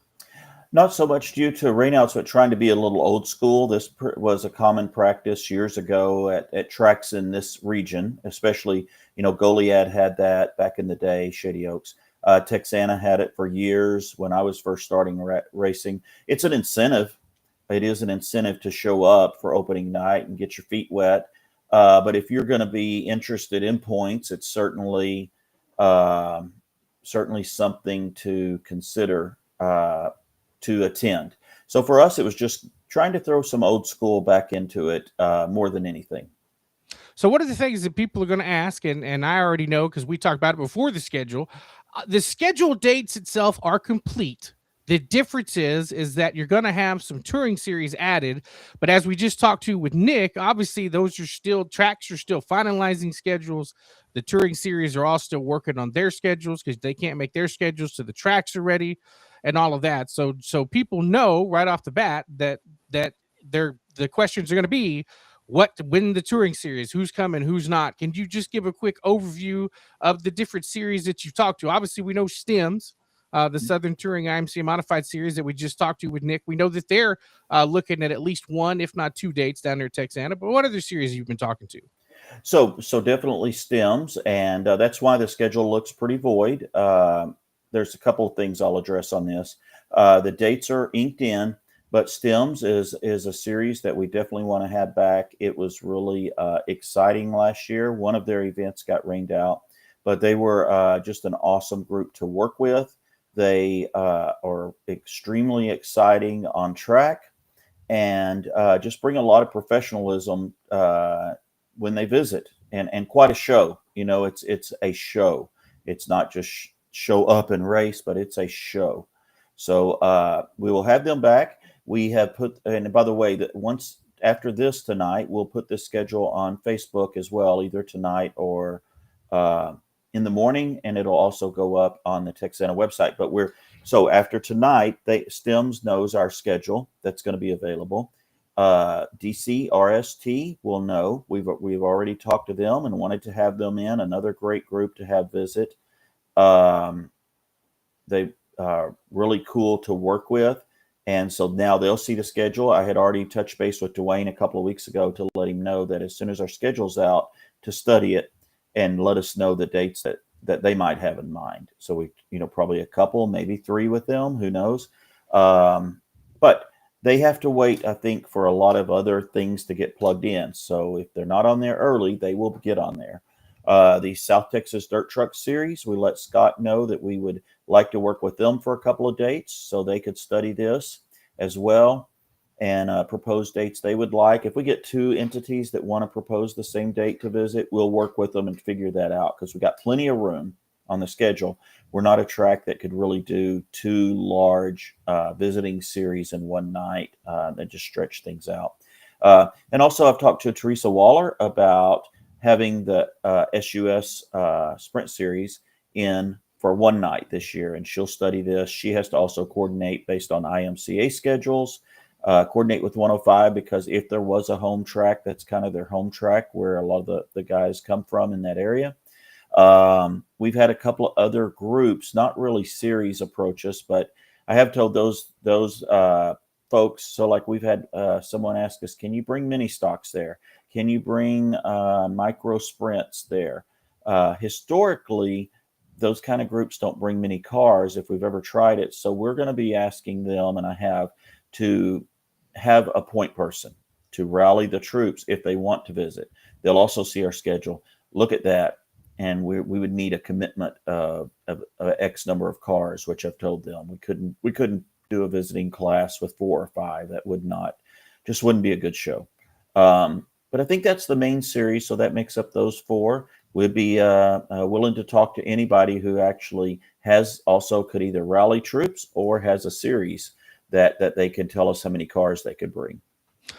Not so much due to rainouts, but trying to be a little old school. This was a common practice years ago at tracks in this region, especially, Goliad had that back in the day, Shady Oaks. Texana had it for years when I was first starting racing. It's an incentive. It is an incentive to show up for opening night and get your feet wet. But if you're going to be interested in points, it's certainly something to consider to attend. So for us, it was just trying to throw some old school back into it more than anything. So what are the things that people are going to ask? And I already know because we talked about it before the schedule. The schedule dates itself are complete. The difference is that you're going to have some touring series added. But as we just talked to with Nick, obviously those are still tracks are still finalizing schedules. The touring series are all still working on their schedules because they can't make their schedules, so the tracks are ready and all of that. So people know right off the bat that the questions are going to be when the touring series, who's coming, who's not. Can you just give a quick overview of the different series that you talked to? Obviously, we know STEMS, the Southern Touring IMCA Modified Series that we just talked to with Nick. We know that they're looking at least one, if not two dates down there at Texana. But what other series you've been talking to? So definitely STEMS, and that's why the schedule looks pretty void. There's a couple of things I'll address on this. The dates are inked in, but STEMS is a series that we definitely want to have back. It was really exciting last year. One of their events got rained out, but they were just an awesome group to work with. They are extremely exciting on track and just bring a lot of professionalism when they visit, and quite a show. It's a show. It's not just show up and race, but it's a show. So we will have them back. We have put, and by the way, that once after this tonight, we'll put this schedule on Facebook as well, either tonight or in the morning, and it'll also go up on the Texana website. But so after tonight, STEMS knows our schedule that's going to be available. DC RST will know. We've already talked to them and wanted to have them in. Another great group to have visit. They are really cool to work with. And so now they'll see the schedule. I had already touched base with Dwayne a couple of weeks ago to let him know that as soon as our schedule's out, to study it and let us know the dates that they might have in mind. So we, probably a couple, maybe 3 with them, who knows? But they have to wait, I think, for a lot of other things to get plugged in. So if they're not on there early, they will get on there. The South Texas Dirt Truck Series, we let Scott know that we would like to work with them for a couple of dates so they could study this as well and propose dates they would like. If we get 2 entities that want to propose the same date to visit, we'll work with them and figure that out because we got plenty of room on the schedule. We're not a track that could really do 2 large visiting series in one night that just stretch things out. And also I've talked to Teresa Waller about having the SUS Sprint Series in for one night this year, and she'll study this. She has to also coordinate based on IMCA schedules, coordinate with 105, because if there was a home track, that's kind of their home track where a lot of the guys come from in that area. We've had a couple of other groups, not really series, approach us, but I have told those folks. So like we've had someone ask us, can you bring mini stocks there? Can you bring micro sprints there? Historically, those kind of groups don't bring many cars if we've ever tried it. So we're going to be asking them, and I have, to have a point person to rally the troops if they want to visit. They'll also see our schedule, look at that, and we would need a commitment of X number of cars, which I've told them we couldn't do a visiting class with 4 or 5. That wouldn't be a good show. But I think that's the main series, so that makes up those 4. we'd be willing to talk to anybody who actually could either rally troops or has a series that they can tell us how many cars they could bring.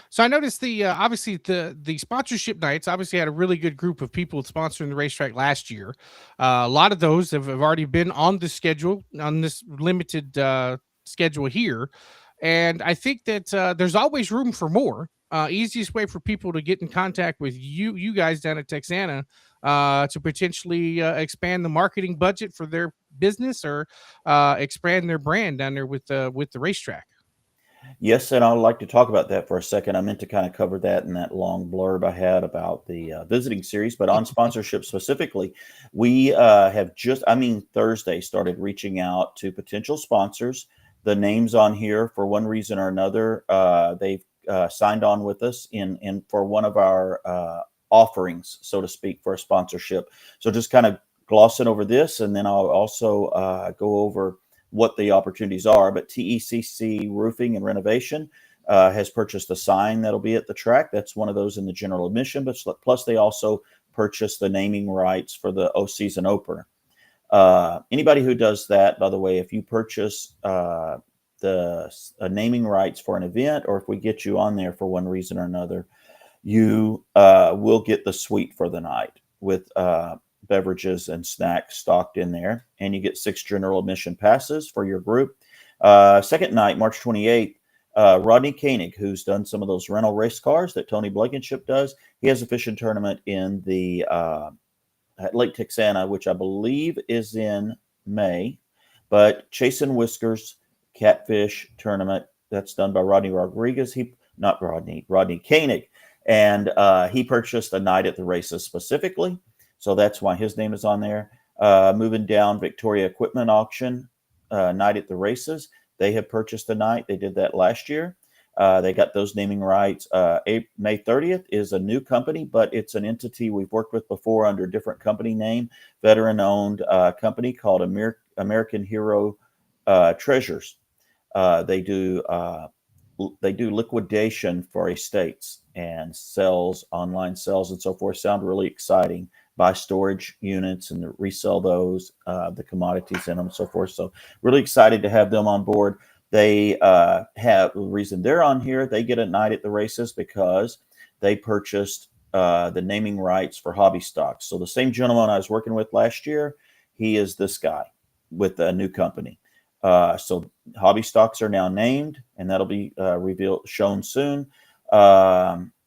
So I noticed the obviously the sponsorship nights obviously had a really good group of people sponsoring the racetrack last year. A lot of those have already been on the schedule on this limited schedule here, and I think that there's always room for more. Easiest way for people to get in contact with you guys down at Texana to potentially expand the marketing budget for their business or expand their brand down there with the racetrack. Yes, and I'd like to talk about that for a second. I meant to kind of cover that in that long blurb I had about the visiting series, but on sponsorship specifically, we have Thursday started reaching out to potential sponsors. The names on here, for one reason or another, they've signed on with us in for one of our offerings, so to speak, for a sponsorship. So just kind of glossing over this, and then I'll also go over what the opportunities are. But TECC Roofing and Renovation has purchased a sign that'll be at the track. That's one of those in the general admission, but plus they also purchased the naming rights for the season opener. Anybody who does that, by the way, if you purchase the naming rights for an event, or if we get you on there for one reason or another, you will get the suite for the night with beverages and snacks stocked in there, and you get 6 general admission passes for your group. Second night, March 28th, Rodney Koenig, who's done some of those rental race cars that Tony Blankenship does, he has a fishing tournament in the at Lake Texana, which I believe is in May. But Chasing Whiskers Catfish Tournament, that's done by Rodney Rodriguez. Rodney Koenig. And he purchased a night at the races specifically. So that's why his name is on there. Moving down, Victoria Equipment Auction, night at the races. They have purchased a night. They did that last year. They got those naming rights. May 30th is a new company, but it's an entity we've worked with before under a different company name, veteran-owned company called American Hero Treasures. They do liquidation for estates and online sales and so forth. Sound really exciting. Buy storage units and resell those, the commodities in them, and so forth. So really excited to have them on board. They have the reason they're on here. They get a night at the races because they purchased the naming rights for Hobby Stocks. So the same gentleman I was working with last year, he is this guy with a new company. So Hobby Stocks are now named, and that'll be shown soon.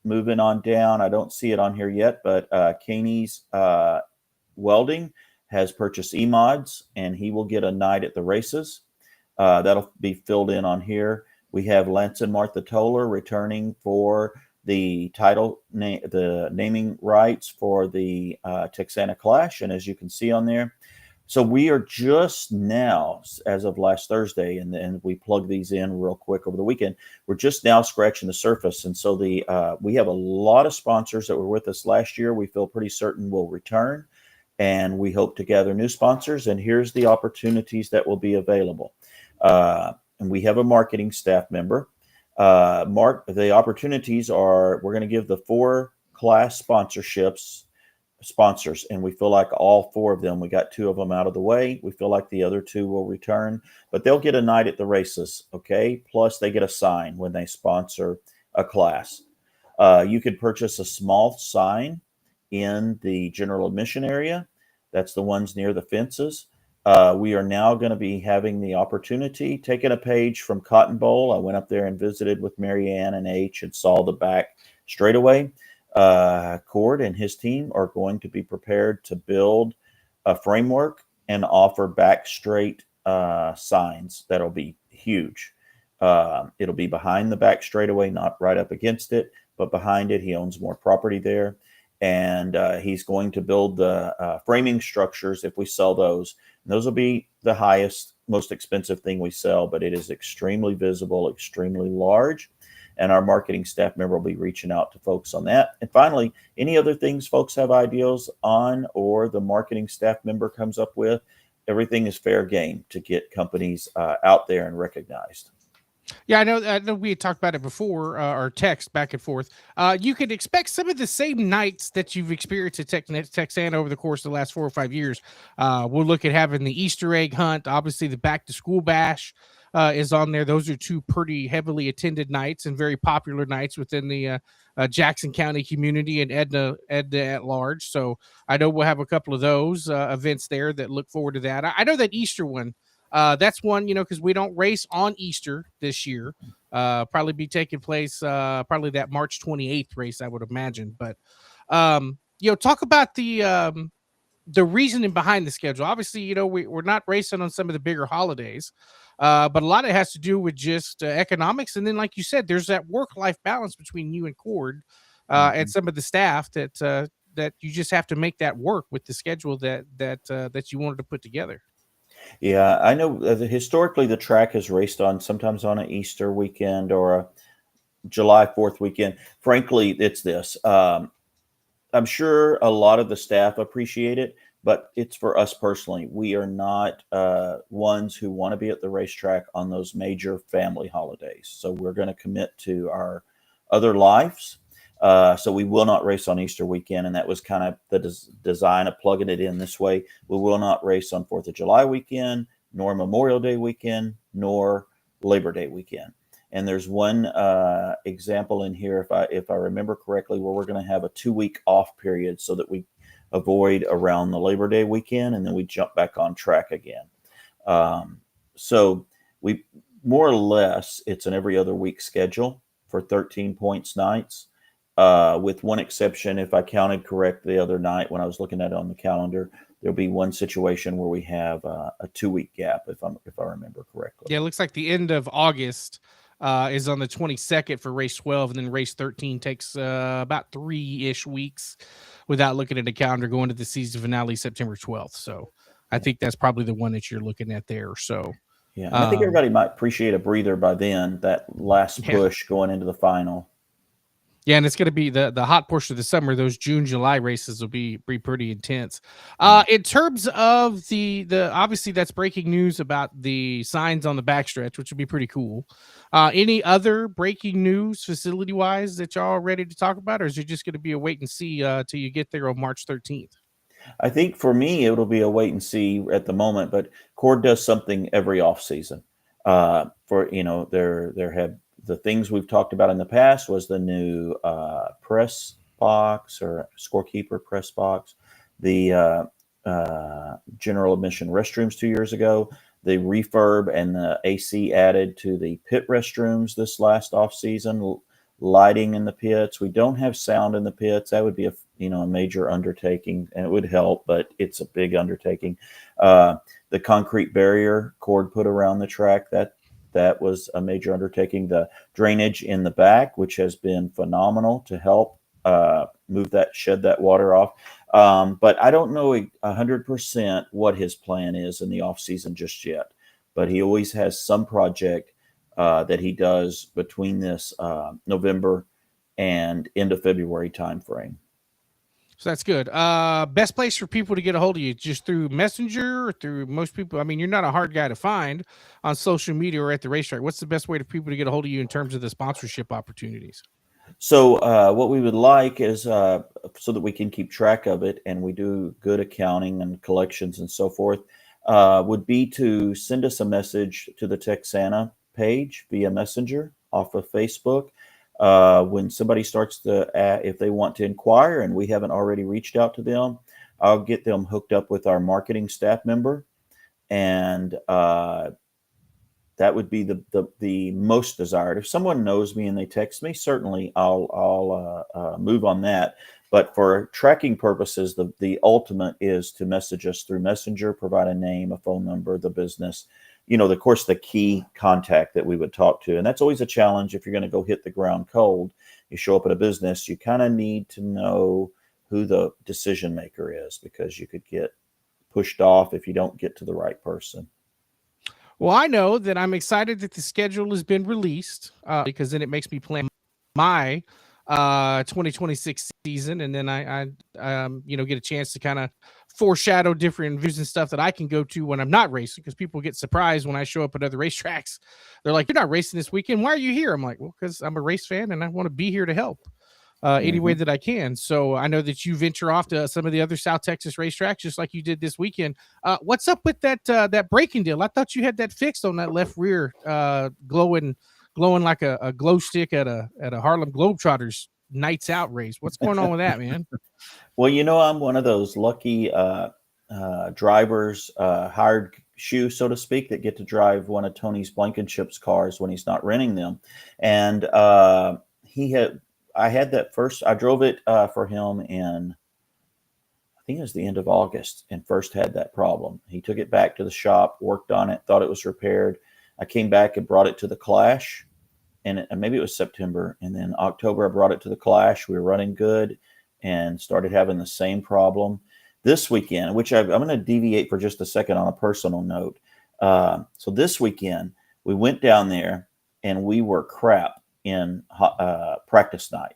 Moving on down, I don't see it on here yet, but Caney's Welding has purchased E-Mods, and he will get a night at the races. That'll be filled in on here. We have Lance and Martha Toller returning for the the naming rights for the Texana Clash, and as you can see on there, so we are just now, as of last Thursday, and we plug these in real quick over the weekend, we're just now scratching the surface. And so we have a lot of sponsors that were with us last year. We feel pretty certain will return, and we hope to gather new sponsors. And here's the opportunities that will be available. And we have a marketing staff member. The opportunities are, we're going to give the 4 class sponsors, and we feel like all 4 of them, we got 2 of them out of the way. We feel like the other 2 will return, but they'll get a night at the races. Okay. Plus they get a sign when they sponsor a class. You could purchase a small sign in the general admission area. That's the ones near the fences. We are now going to be having the opportunity, taking a page from Cotton Bowl. I went up there and visited with Marianne and H and saw the back straightaway. Cord and his team are going to be prepared to build a framework and offer back straight signs that'll be huge. It'll be behind the back straightaway, not right up against it, but behind it. He owns more property there, and he's going to build the framing structures if we sell those. And those will be the highest, most expensive thing we sell, but it is extremely visible, extremely large. And our marketing staff member will be reaching out to folks on that. And finally, any other things folks have ideas on, or the marketing staff member comes up with, everything is fair game to get companies out there and recognized. Yeah, I know we had talked about it before, or text back and forth. You could expect some of the same nights that you've experienced at Texana over the course of the last 4 or 5 years. We'll look at having the Easter egg hunt. Obviously, the back to school bash is on there. Those are two pretty heavily attended nights and very popular nights within the Jackson County community and Edna at large. So I know we'll have a couple of those events there that look forward to that. I know that Easter one. That's one, because we don't race on Easter this year. Probably be taking place probably that March 28th race, I would imagine. But talk about the reasoning behind the schedule. Obviously, we're not racing on some of the bigger holidays, but a lot of it has to do with just economics. And then, like you said, there's that work-life balance between you and Cord and some of the staff that you just have to make that work with the schedule that you wanted to put together. Yeah, I know historically the track has raced on sometimes on an Easter weekend or a July 4th weekend. Frankly, it's this. I'm sure a lot of the staff appreciate it, but it's for us personally. We are not ones who want to be at the racetrack on those major family holidays. So we're going to commit to our other lives. So we will not race on Easter weekend, and that was kind of the design of plugging it in this way. We will not race on 4th of July weekend, nor Memorial Day weekend, nor Labor Day weekend. And there's one example in here, if I remember correctly, where we're going to have a 2-week off period so that we avoid around the Labor Day weekend, and then we jump back on track again. So we more or less, it's an every other week schedule for 13 points nights. With one exception, if I counted correct the other night when I was looking at it on the calendar, there'll be one situation where we have a 2-week gap, if I remember correctly. Yeah, it looks like the end of August is on the 22nd for race 12, and then race 13 takes about 3-ish weeks without looking at the calendar, going to the season finale September 12th. So I think that's probably the one that you're looking at there. So yeah, and I think everybody might appreciate a breather by then, that last push going into the final. Yeah, and it's going to be the hot portion of the summer. Those June, July races will be pretty intense. In terms of the obviously that's breaking news about the signs on the backstretch, which would be pretty cool. Any other breaking news facility wise that y'all are ready to talk about, or is it just going to be a wait and see till you get there on March 13th? I think for me it'll be a wait and see at the moment, but Cord does something every off season. There have. The things we've talked about in the past was the new press box or scorekeeper press box, the general admission restrooms 2 years ago, the refurb and the AC added to the pit restrooms this last off season, lighting in the pits. We don't have sound in the pits. That would be a major undertaking, and it would help, but it's a big undertaking. The concrete barrier Cord put around the track, that was a major undertaking. The drainage in the back, which has been phenomenal to help shed that water off. But I don't know 100% what his plan is in the off season just yet. But he always has some project that he does between this November and end of February timeframe. So that's good. Best place for people to get a hold of you, just through Messenger or through most people? I mean, you're not a hard guy to find on social media or at the racetrack. What's the best way for people to get a hold of you in terms of the sponsorship opportunities? So what we would like is so that we can keep track of it and we do good accounting and collections and so forth, would be to send us a message to the Texana page via Messenger off of Facebook. When somebody starts if they want to inquire and we haven't already reached out to them, I'll get them hooked up with our marketing staff member, and that would be the most desired. If someone knows me and they text me, certainly I'll move on that. But for tracking purposes, the ultimate is to message us through Messenger, provide a name, a phone number, the business, of course, the key contact that we would talk to. And that's always a challenge if you're going to go hit the ground cold. You show up at a business, you kind of need to know who the decision maker is, because you could get pushed off if you don't get to the right person. Well, I know that I'm excited that the schedule has been released because then it makes me plan my 2026 season, and then I get a chance to kind of foreshadow different views and stuff that I can go to when I'm not racing, because people get surprised when I show up at other racetracks. They're like, "You're not racing this weekend. Why are you here?" I'm like, "Well, because I'm a race fan and I want to be here to help any way that I can." So I know that you venture off to some of the other South Texas racetracks, just like you did this weekend. What's up with that braking deal? I thought you had that fixed on that left rear, glowing like a glow stick at a Harlem Globetrotters Nights Out race. What's going on with that, man? Well, I'm one of those lucky drivers, hired shoe, so to speak, that get to drive one of Tony's Blankenship's cars when he's not renting them. And I had that first, I drove it for him in, I think it was the end of August, and first had that problem. He took it back to the shop, worked on it, thought it was repaired. I came back and brought it to the Clash, and maybe it was September. And then October, I brought it to the Clash. We were running good and started having the same problem. This weekend, which I'm going to deviate for just a second on a personal note. So this weekend, we went down there and we were crap in practice night.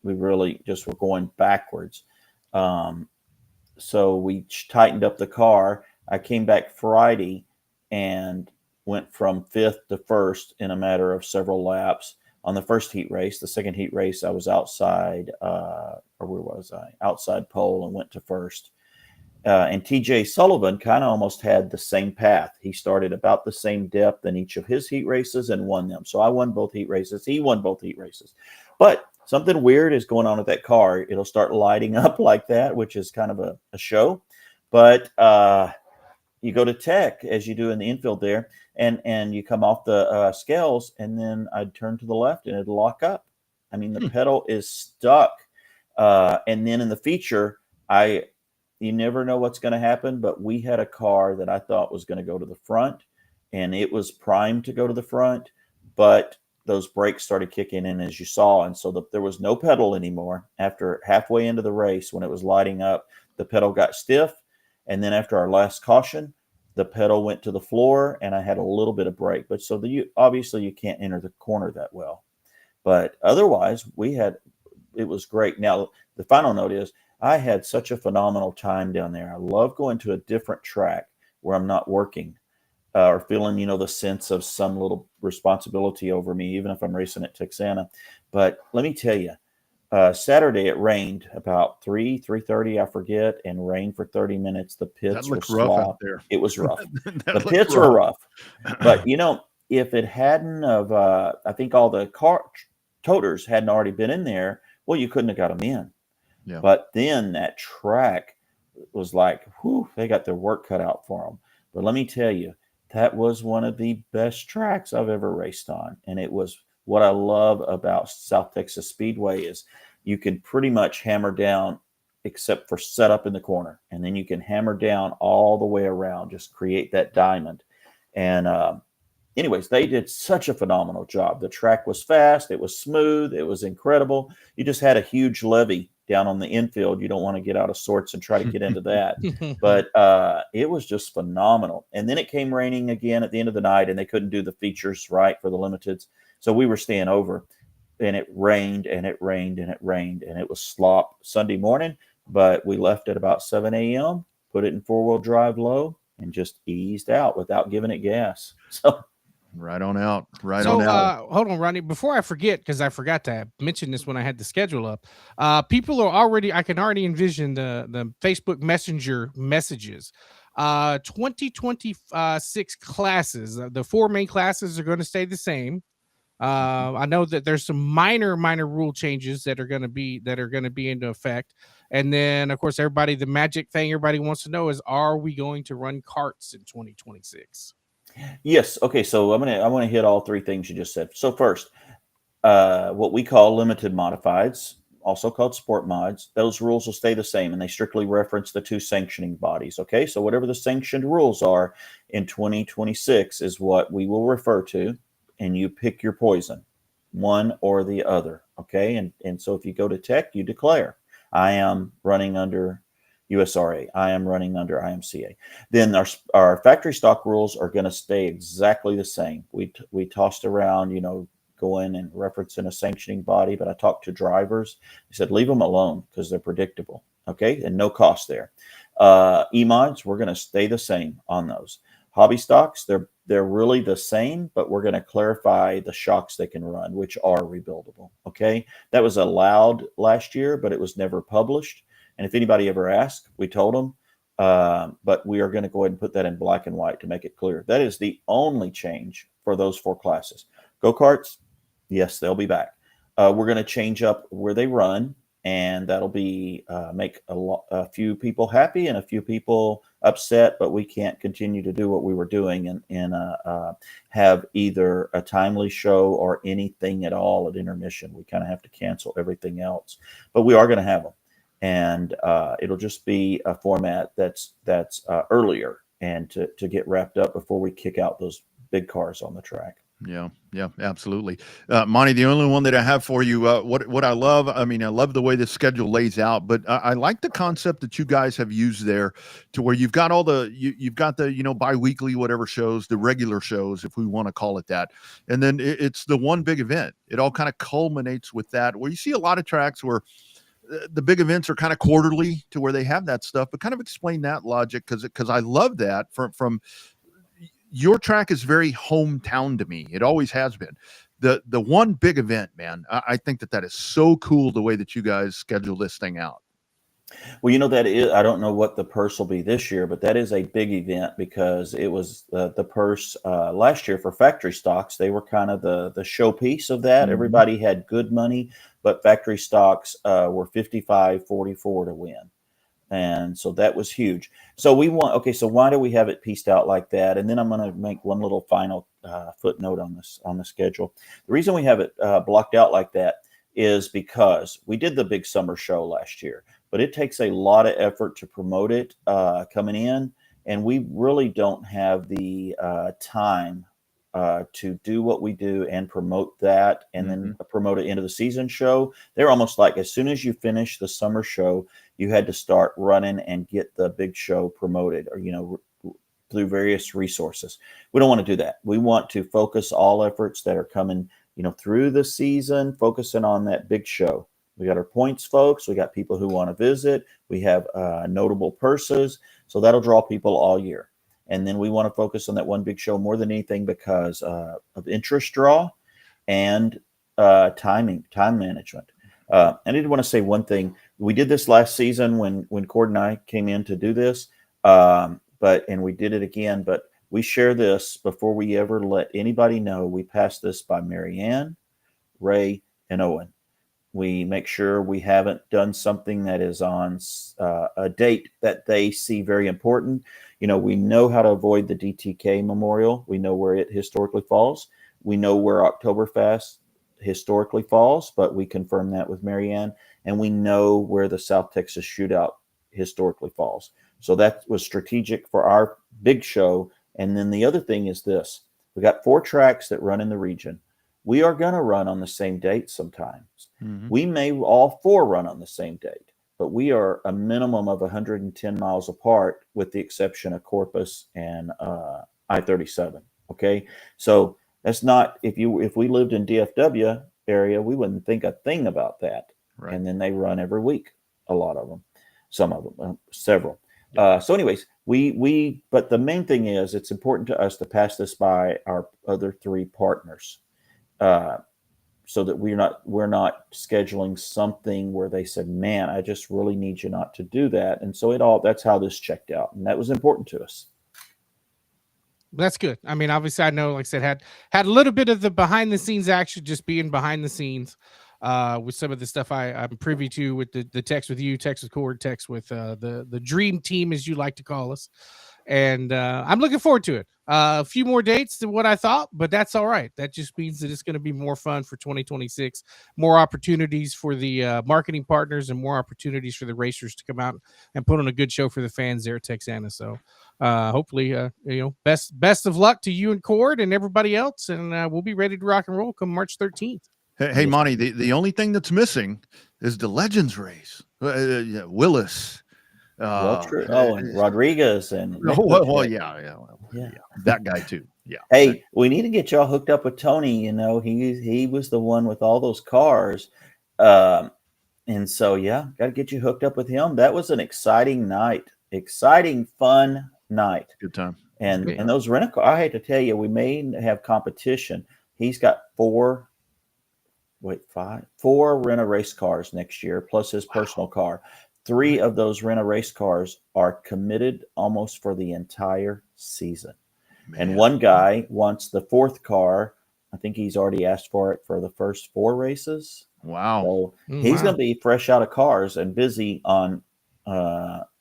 We really just were going backwards. So we tightened up the car. I came back Friday and went from 5th to 1st in a matter of several laps on the first heat race. The second heat race, I was outside, or where was I? Outside pole, and went to 1st. And TJ Sullivan kind of almost had the same path. He started about the same depth in each of his heat races and won them. So I won both heat races. He won both heat races. But something weird is going on with that car. It'll start lighting up like that, which is kind of a show. But you go to tech, as you do in the infield there, and you come off the scales, and then I'd turn to the left and it'd lock up. I mean, the pedal is stuck. And then in the feature, you never know what's going to happen, but we had a car that I thought was going to go to the front, and it was primed to go to the front, but those brakes started kicking in, as you saw. And so there was no pedal anymore. After halfway into the race, when it was lighting up, the pedal got stiff. And then after our last caution, the pedal went to the floor, and I had a little bit of brake. But so obviously you can't enter the corner that well. But otherwise, it was great. Now, the final note is, I had such a phenomenal time down there. I love going to a different track where I'm not working or feeling, the sense of some little responsibility over me, even if I'm racing at Texana. But let me tell you, Saturday it rained about 3:30, I forget, and rained for 30 minutes. The pits were rough out there. It was rough. The pits were rough. But, if it hadn't of, I think all the car toters hadn't already been in there, well, you couldn't have got them in. Yeah. But then that track was like, whew, they got their work cut out for them. But let me tell you, that was one of the best tracks I've ever raced on. And it was what I love about South Texas Speedway is you can pretty much hammer down except for setup in the corner. And then you can hammer down all the way around, just create that diamond. And anyways, they did such a phenomenal job. The track was fast. It was smooth. It was incredible. You just had a huge levee down on the infield. You don't want to get out of sorts and try to get into that. But it was just phenomenal. And then it came raining again at the end of the night, and they couldn't do the features right for the limiteds. So we were staying over, and it rained and it rained and it rained, and it was slop Sunday morning. But we left at about 7 a.m., put it in four-wheel drive low, and just eased out without giving it gas. So right on out. Hold on, Ronnie. Before I forget, because I forgot to mention this when I had the schedule up. People are I can already envision the Facebook Messenger messages. 2026 classes. The four main classes are going to stay the same. I know that there's some minor rule changes that are going to be into effect. And then, of course, the magic thing everybody wants to know is, are we going to run karts in 2026? Yes. Okay. So I want to hit all three things you just said. So first, what we call limited modifieds, also called sport mods, those rules will stay the same, and they strictly reference the two sanctioning bodies. Okay. So whatever the sanctioned rules are in 2026 is what we will refer to, and you pick your poison, one or the other. Okay. And so if you go to tech, you declare, I am running under USRA. I am running under IMCA. Then our factory stock rules are going to stay exactly the same. We tossed around, going and referencing a sanctioning body, but I talked to drivers. They said, leave them alone because they're predictable. Okay. And no cost there. E-mods, we're going to stay the same on those. Hobby stocks, they're really the same, but we're going to clarify the shocks they can run, which are rebuildable. Okay. That was allowed last year, but it was never published. And if anybody ever asked, we told them, but we are going to go ahead and put that in black and white to make it clear. That is the only change for those 4 classes. Go-karts, yes, they'll be back. We're going to change up where they run, and that'll be make a few people happy and a few people upset, but we can't continue to do what we were doing and have either a timely show or anything at all at intermission. We kind of have to cancel everything else, but we are going to have them. And it'll just be a format that's earlier and to get wrapped up before we kick out those big cars on the track. Yeah, absolutely. Monty, the only one that I have for you, what I love, I mean, I love the way the schedule lays out, but I like the concept that you guys have used there to where you've got you've got the, bi-weekly, whatever shows, the regular shows, if we want to call it that. And then it's the one big event. It all kind of culminates with that, where you see a lot of tracks where the big events are kind of quarterly to where they have that stuff, but kind of explain that logic. Cause I love that from your track is very hometown to me. It always has been. The one big event, man. I think that is so cool the way that you guys schedule this thing out. Well, that is, I don't know what the purse will be this year, but that is a big event because it was the purse last year for factory stocks. They were kind of the showpiece of that. Mm-hmm. Everybody had good money, but factory stocks were 55-44 to win. And so that was huge. So so why do we have it pieced out like that? And then I'm going to make one little final footnote on the schedule. The reason we have it blocked out like that is because we did the big summer show last year, but it takes a lot of effort to promote it coming in. And we really don't have the time to do what we do and promote that and then promote it into the season show. They're almost like as soon as you finish the summer show, you had to start running and get the big show promoted or, through various resources. We don't want to do that. We want to focus all efforts that are coming, through the season, focusing on that big show. We got our points folks. We got people who want to visit. We have notable purses. So that'll draw people all year. And then we want to focus on that one big show more than anything because of interest draw and time management. And I did want to say one thing. We did this last season when Cord and I came in to do this, and we did it again. But we share this before we ever let anybody know. We pass this by Marianne, Ray, and Owen. We make sure we haven't done something that is on a date that they see very important. We know how to avoid the DTK Memorial. We know where it historically falls. We know where Oktoberfest historically falls, but we confirm that with Marianne. And we know where the South Texas Shootout historically falls. So that was strategic for our big show. And then the other thing is this. We got 4 tracks that run in the region. We are going to run on the same date sometimes. Mm-hmm. We may all 4 run on the same date, but we are a minimum of 110 miles apart with the exception of Corpus and I-37. Okay. So that's not, if we lived in DFW area, we wouldn't think a thing about that. Right. And then they run every week. A lot of them, some of them, several. So anyways, but the main thing is it's important to us to pass this by our other 3 partners. So that we're not scheduling something where they said, man, I just really need you not to do that. And so that's how this checked out. And that was important to us. That's good. I mean, obviously I know, like I said, had a little bit of the behind the scenes action, just being behind the scenes with some of the stuff I'm privy to with the text with you, text with Cord, text with the dream team, as you like to call us. And I'm looking forward to it. A few more dates than what I thought, but that's all right. That just means that it's going to be more fun for 2026, more opportunities for the marketing partners and more opportunities for the racers to come out and put on a good show for the fans there at Texana. So hopefully, best of luck to you and Cord and everybody else. And we'll be ready to rock and roll come March 13th. Hey, Monty, the only thing that's missing is the Legends race. Willis. Well, true. Oh, and Rodriguez and well, yeah, that guy too. Yeah. Hey, we need to get y'all hooked up with Tony. You know, he was the one with all those cars, and so got to get you hooked up with him. That was an exciting night, fun night. Good time. And those rent-a-car, I hate to tell you, we may have competition. He's got four rent-a-race cars next year, plus his personal car. 3 of those rent-a-race cars are committed almost for the entire season. Man. And one guy wants the 4th car. I think he's already asked for it for the first 4 races. Wow. So he's going to be fresh out of cars and busy on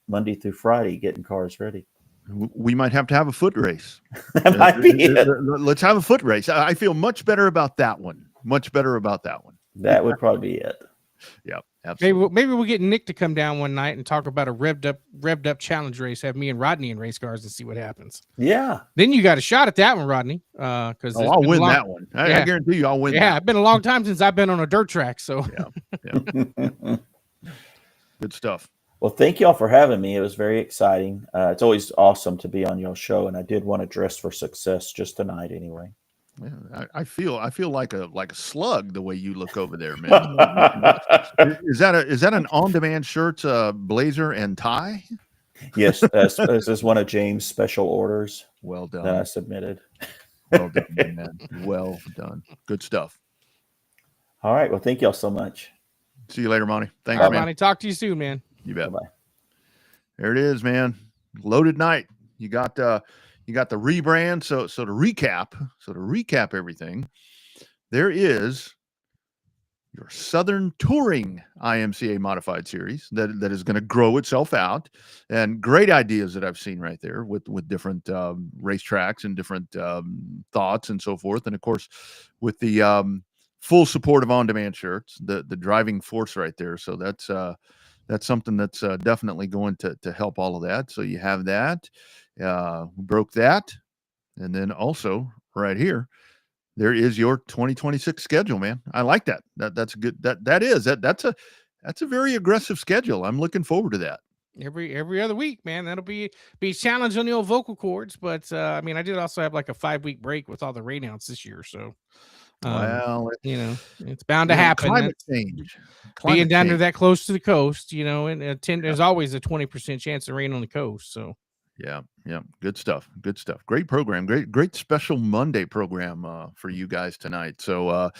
Monday through Friday getting cars ready. We might have to have a foot race. That might be it. Let's have a foot race. I feel much better about that one. That would probably be it. Yeah, absolutely. Maybe we'll get Nick to come down one night and talk about a revved up challenge race. Have me and Rodney in race cars and see what happens. Yeah. Then you got a shot at that one, Rodney. Because I'll win that one. I guarantee you, I'll win. Yeah, it's been a long time since I've been on a dirt track. So yeah. Good stuff. Well, thank y'all for having me. It was very exciting. It's always awesome to be on your show, and I did want to dress for success just tonight, anyway. Yeah, I feel like a slug the way you look over there, man. Is that an on-demand shirt, blazer, and tie? Yes, this is one of James' special orders. Well done. That I submitted. Well done, man. Well done. Good stuff. All right. Well, thank y'all so much. See you later, Monty. Thanks, man. Monty. Talk to you soon, man. You bet. Bye-bye. There it is, man. Loaded night. You got the rebrand. So to recap everything, there is your Southern Touring IMCA modified series that is going to grow itself out, and great ideas that I've seen right there with different racetracks and different thoughts and so forth. And of course, with the full support of On-Demand shirts, the driving force right there. So that's something that's definitely going to help all of that. So you have that. We broke that. And then also right here, there is your 2026 schedule, man. I like that. That's good. That's a very aggressive schedule. I'm looking forward to that. Every other week, man. That'll be a challenge on the old vocal cords. But I mean, I did also have like a 5-week break with all the rainouts this year. So well, it's bound to happen. Climate change. Being down there that close to the coast, and there's always a 20% chance of rain on the coast. So yeah, good stuff. Great program. Great special Monday program for you guys tonight. So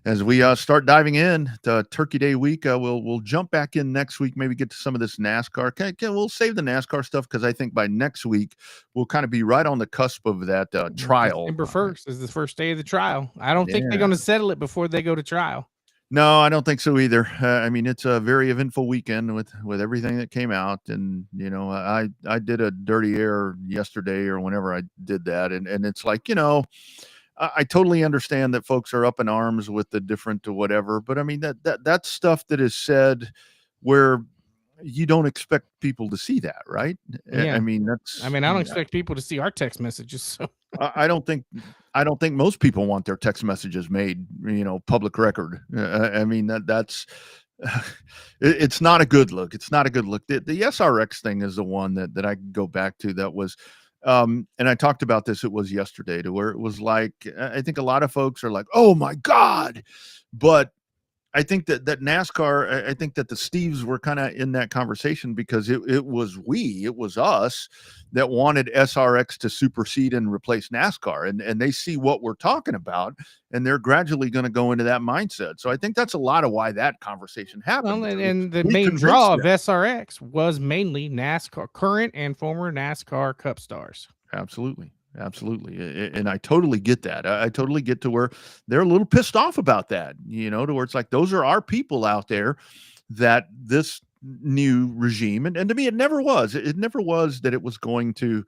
as we start diving in to Turkey Day week, we'll jump back in next week. Maybe get to some of this NASCAR. We'll save the NASCAR stuff because I think by next week we'll kind of be right on the cusp of that trial. December 1st is the first day of the trial. I don't think they're going to settle it before they go to trial. No, I don't think so either. I mean, it's a very eventful weekend with everything that came out, and I did a dirty air yesterday or whenever I did that, and it's like I totally understand that folks are up in arms with the different whatever, but I mean that's stuff that is said where you don't expect people to see that, right? Yeah. I mean I don't expect people to see our text messages. So I don't think most people want their text messages made, public record. I mean that's it's not a good look. It's not a good look. The SRX thing is the one that I go back to. That was, and I talked about this. It was yesterday, to where it was like, I think a lot of folks are like, "Oh my God," but I think that NASCAR, I think that the Steves were kind of in that conversation because it was us that wanted SRX to supersede and replace NASCAR. And they see what we're talking about, and they're gradually going to go into that mindset. So I think that's a lot of why that conversation happened. Well, and the main draw of SRX was mainly NASCAR, current and former NASCAR Cup stars. Absolutely. And I totally get that. I totally get to where they're a little pissed off about that, to where it's like, those are our people out there that this new regime, and to me, it never was that it was going to,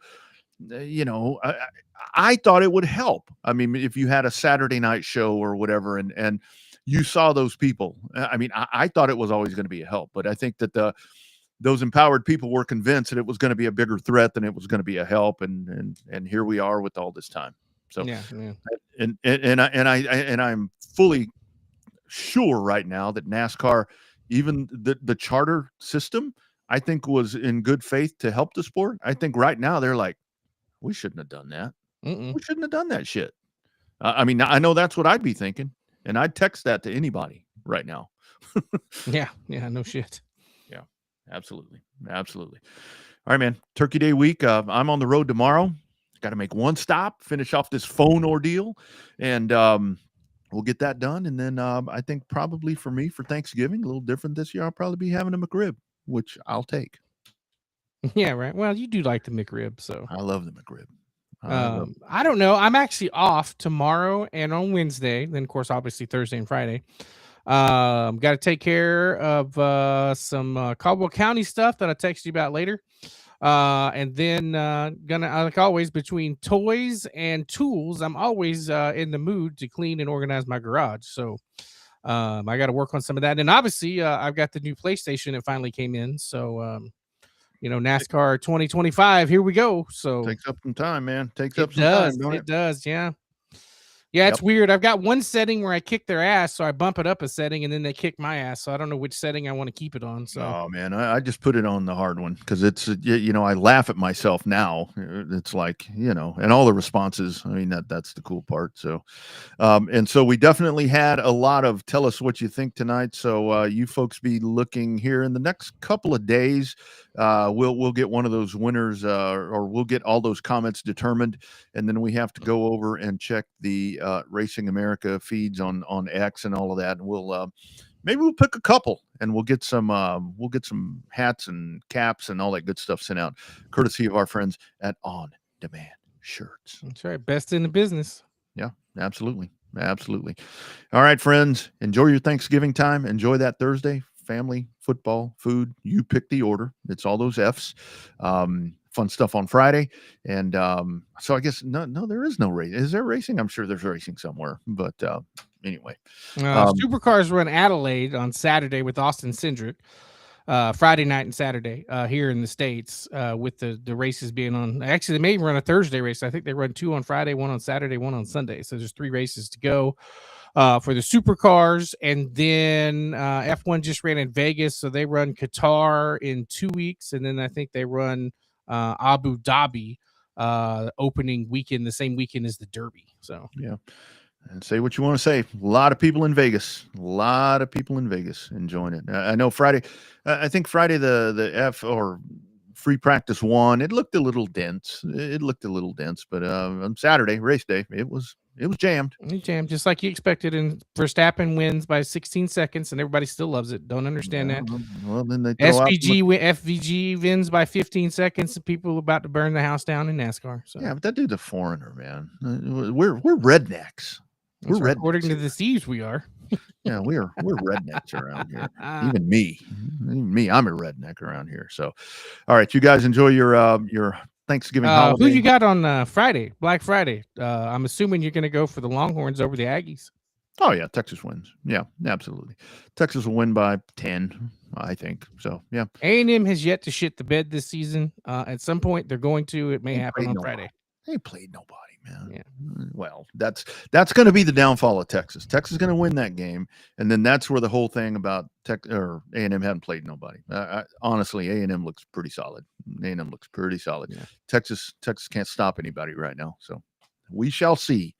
I thought it would help. I mean, if you had a Saturday night show or whatever, and you saw those people, I mean, I thought it was always going to be a help, but I think that those empowered people were convinced that it was going to be a bigger threat than it was going to be a help, and here we are with all this time. So yeah. And I'm fully sure right now that NASCAR, even the charter system, I think was in good faith to help the sport. I think right now they're like, we shouldn't have done that. Mm-mm. We shouldn't have done that shit. I mean, I know that's what I'd be thinking, and I'd text that to anybody right now. Yeah, no shit. Yeah, absolutely. Absolutely. All right, man. Turkey Day week. I'm on the road tomorrow. Got to make one stop, finish off this phone ordeal, and we'll get that done. And then I think probably for me for Thanksgiving, a little different this year, I'll probably be having a McRib, which I'll take. Yeah, right. Well, you do like the McRib, so I love the McRib. I don't know. I'm actually off tomorrow and on Wednesday. Then, of course, obviously Thursday and Friday. Got to take care of some Caldwell County stuff that I texted you about later. And then gonna, like always, between toys and tools, I'm always in the mood to clean and organize my garage. So I got to work on some of that. And obviously, I've got the new PlayStation that finally came in. So NASCAR 2025, here we go. So Takes up some time, man. Takes it up some does. time, don't It does. Yeah. Yeah, it's weird. I've got one setting where I kick their ass, so I bump it up a setting, and then they kick my ass. So I don't know which setting I want to keep it on. So Oh man, I just put it on the hard one because it's I laugh at myself now. It's like and all the responses. I mean that's the cool part. So, and so we definitely had a lot of tell us what you think tonight. So you folks be looking here in the next couple of days. We'll get one of those winners, or we'll get all those comments determined, and then we have to go over and check the Racing America feeds on X and all of that, and maybe we'll pick a couple and we'll get some hats and caps and all that good stuff sent out, courtesy of our friends at On Demand Shirts. that's right, best in the business. Yeah, absolutely. All right, friends, enjoy your Thanksgiving time. Enjoy that Thursday. Family, football, food. You pick the order. It's all those F's. Fun stuff on Friday. And so I guess no, there is no race. Is there racing? I'm sure there's racing somewhere. But anyway. Supercars run Adelaide on Saturday with Austin Cindric. Friday night and Saturday here in the States, with the races being on. Actually, they may even run a Thursday race. I think they run 2 on Friday, 1 on Saturday, 1 on Sunday. So there's 3 races to go for the supercars. And then F1 just ran in Vegas. So they run Qatar in 2 weeks. And then I think they run Abu Dhabi opening weekend, the same weekend as the Derby. So, yeah. And say what you want to say. A lot of people in Vegas. Enjoying it. I know Friday. I think Friday the F or free practice 1. It looked a little dense. But on Saturday race day, it was jammed. It jammed just like you expected. And Verstappen wins by 16 seconds, and everybody still loves it. Don't understand that. Well, then they FVG wins by 15 seconds. And people are about to burn the house down in NASCAR. So yeah, but that dude's a foreigner, man. We're rednecks. We're rednecks. According to the Steves, we are. Yeah, we're rednecks around here. Even me, I'm a redneck around here. So, all right, you guys enjoy your Thanksgiving holiday. Who you got on Friday, Black Friday? I'm assuming you're going to go for the Longhorns over the Aggies. Oh yeah, Texas wins. Yeah, absolutely. Texas will win by 10, I think. So yeah. A&M has yet to shit the bed this season. At some point, they're going to. It may happen on Friday. They played nobody, man. Yeah. Well, that's going to be the downfall of Texas. Texas is going to win that game, and then that's where the whole thing about A&M hadn't played nobody. Honestly, A&M looks pretty solid. Yeah. Texas can't stop anybody right now. So we shall see.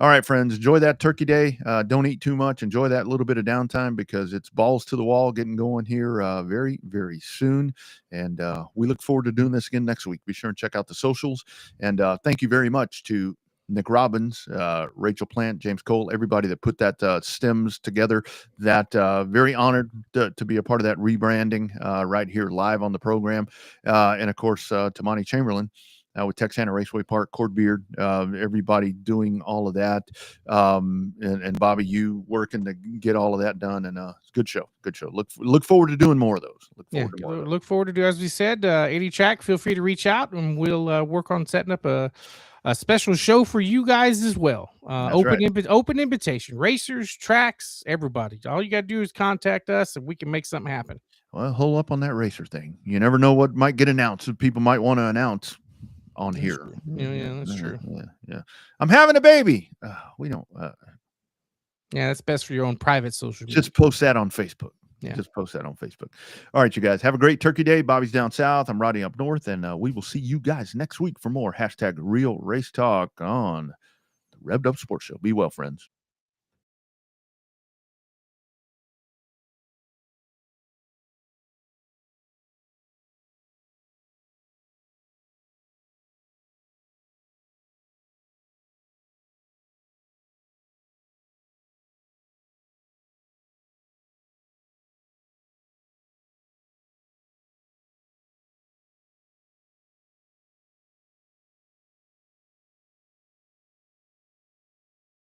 All right, friends, enjoy that Turkey Day. Don't eat too much. Enjoy that little bit of downtime because it's balls to the wall getting going here very, very soon. And we look forward to doing this again next week. Be sure and check out the socials. And thank you very much to Nick Robbins, Rachel Plant, James Cole, everybody that put that stems together. That very honored to be a part of that rebranding right here live on the program. And, of course, to Monty Chamberlain. With Texana Raceway Park, Cord Beard, everybody doing all of that. And Bobby, you working to get all of that done. And it's a good show. Look forward to doing more of those. Look forward to do, as we said, 80 Track, feel free to reach out and we'll work on setting up a special show for you guys as well. Open invitation, racers, tracks, everybody. All you got to do is contact us and we can make something happen. Well, hold up on that racer thing. You never know what might get announced. People might want to announce on That's here. true. Yeah, that's true. Yeah. I'm having a baby. We don't. Yeah, that's best for your own private social media. Just post that on Facebook. Yeah. Just post that on Facebook. All right, you guys have a great Turkey Day. Bobby's down south. I'm Rodney up north, and we will see you guys next week for more #Real Race Talk on the Revved Up Sports Show. Be well, friends.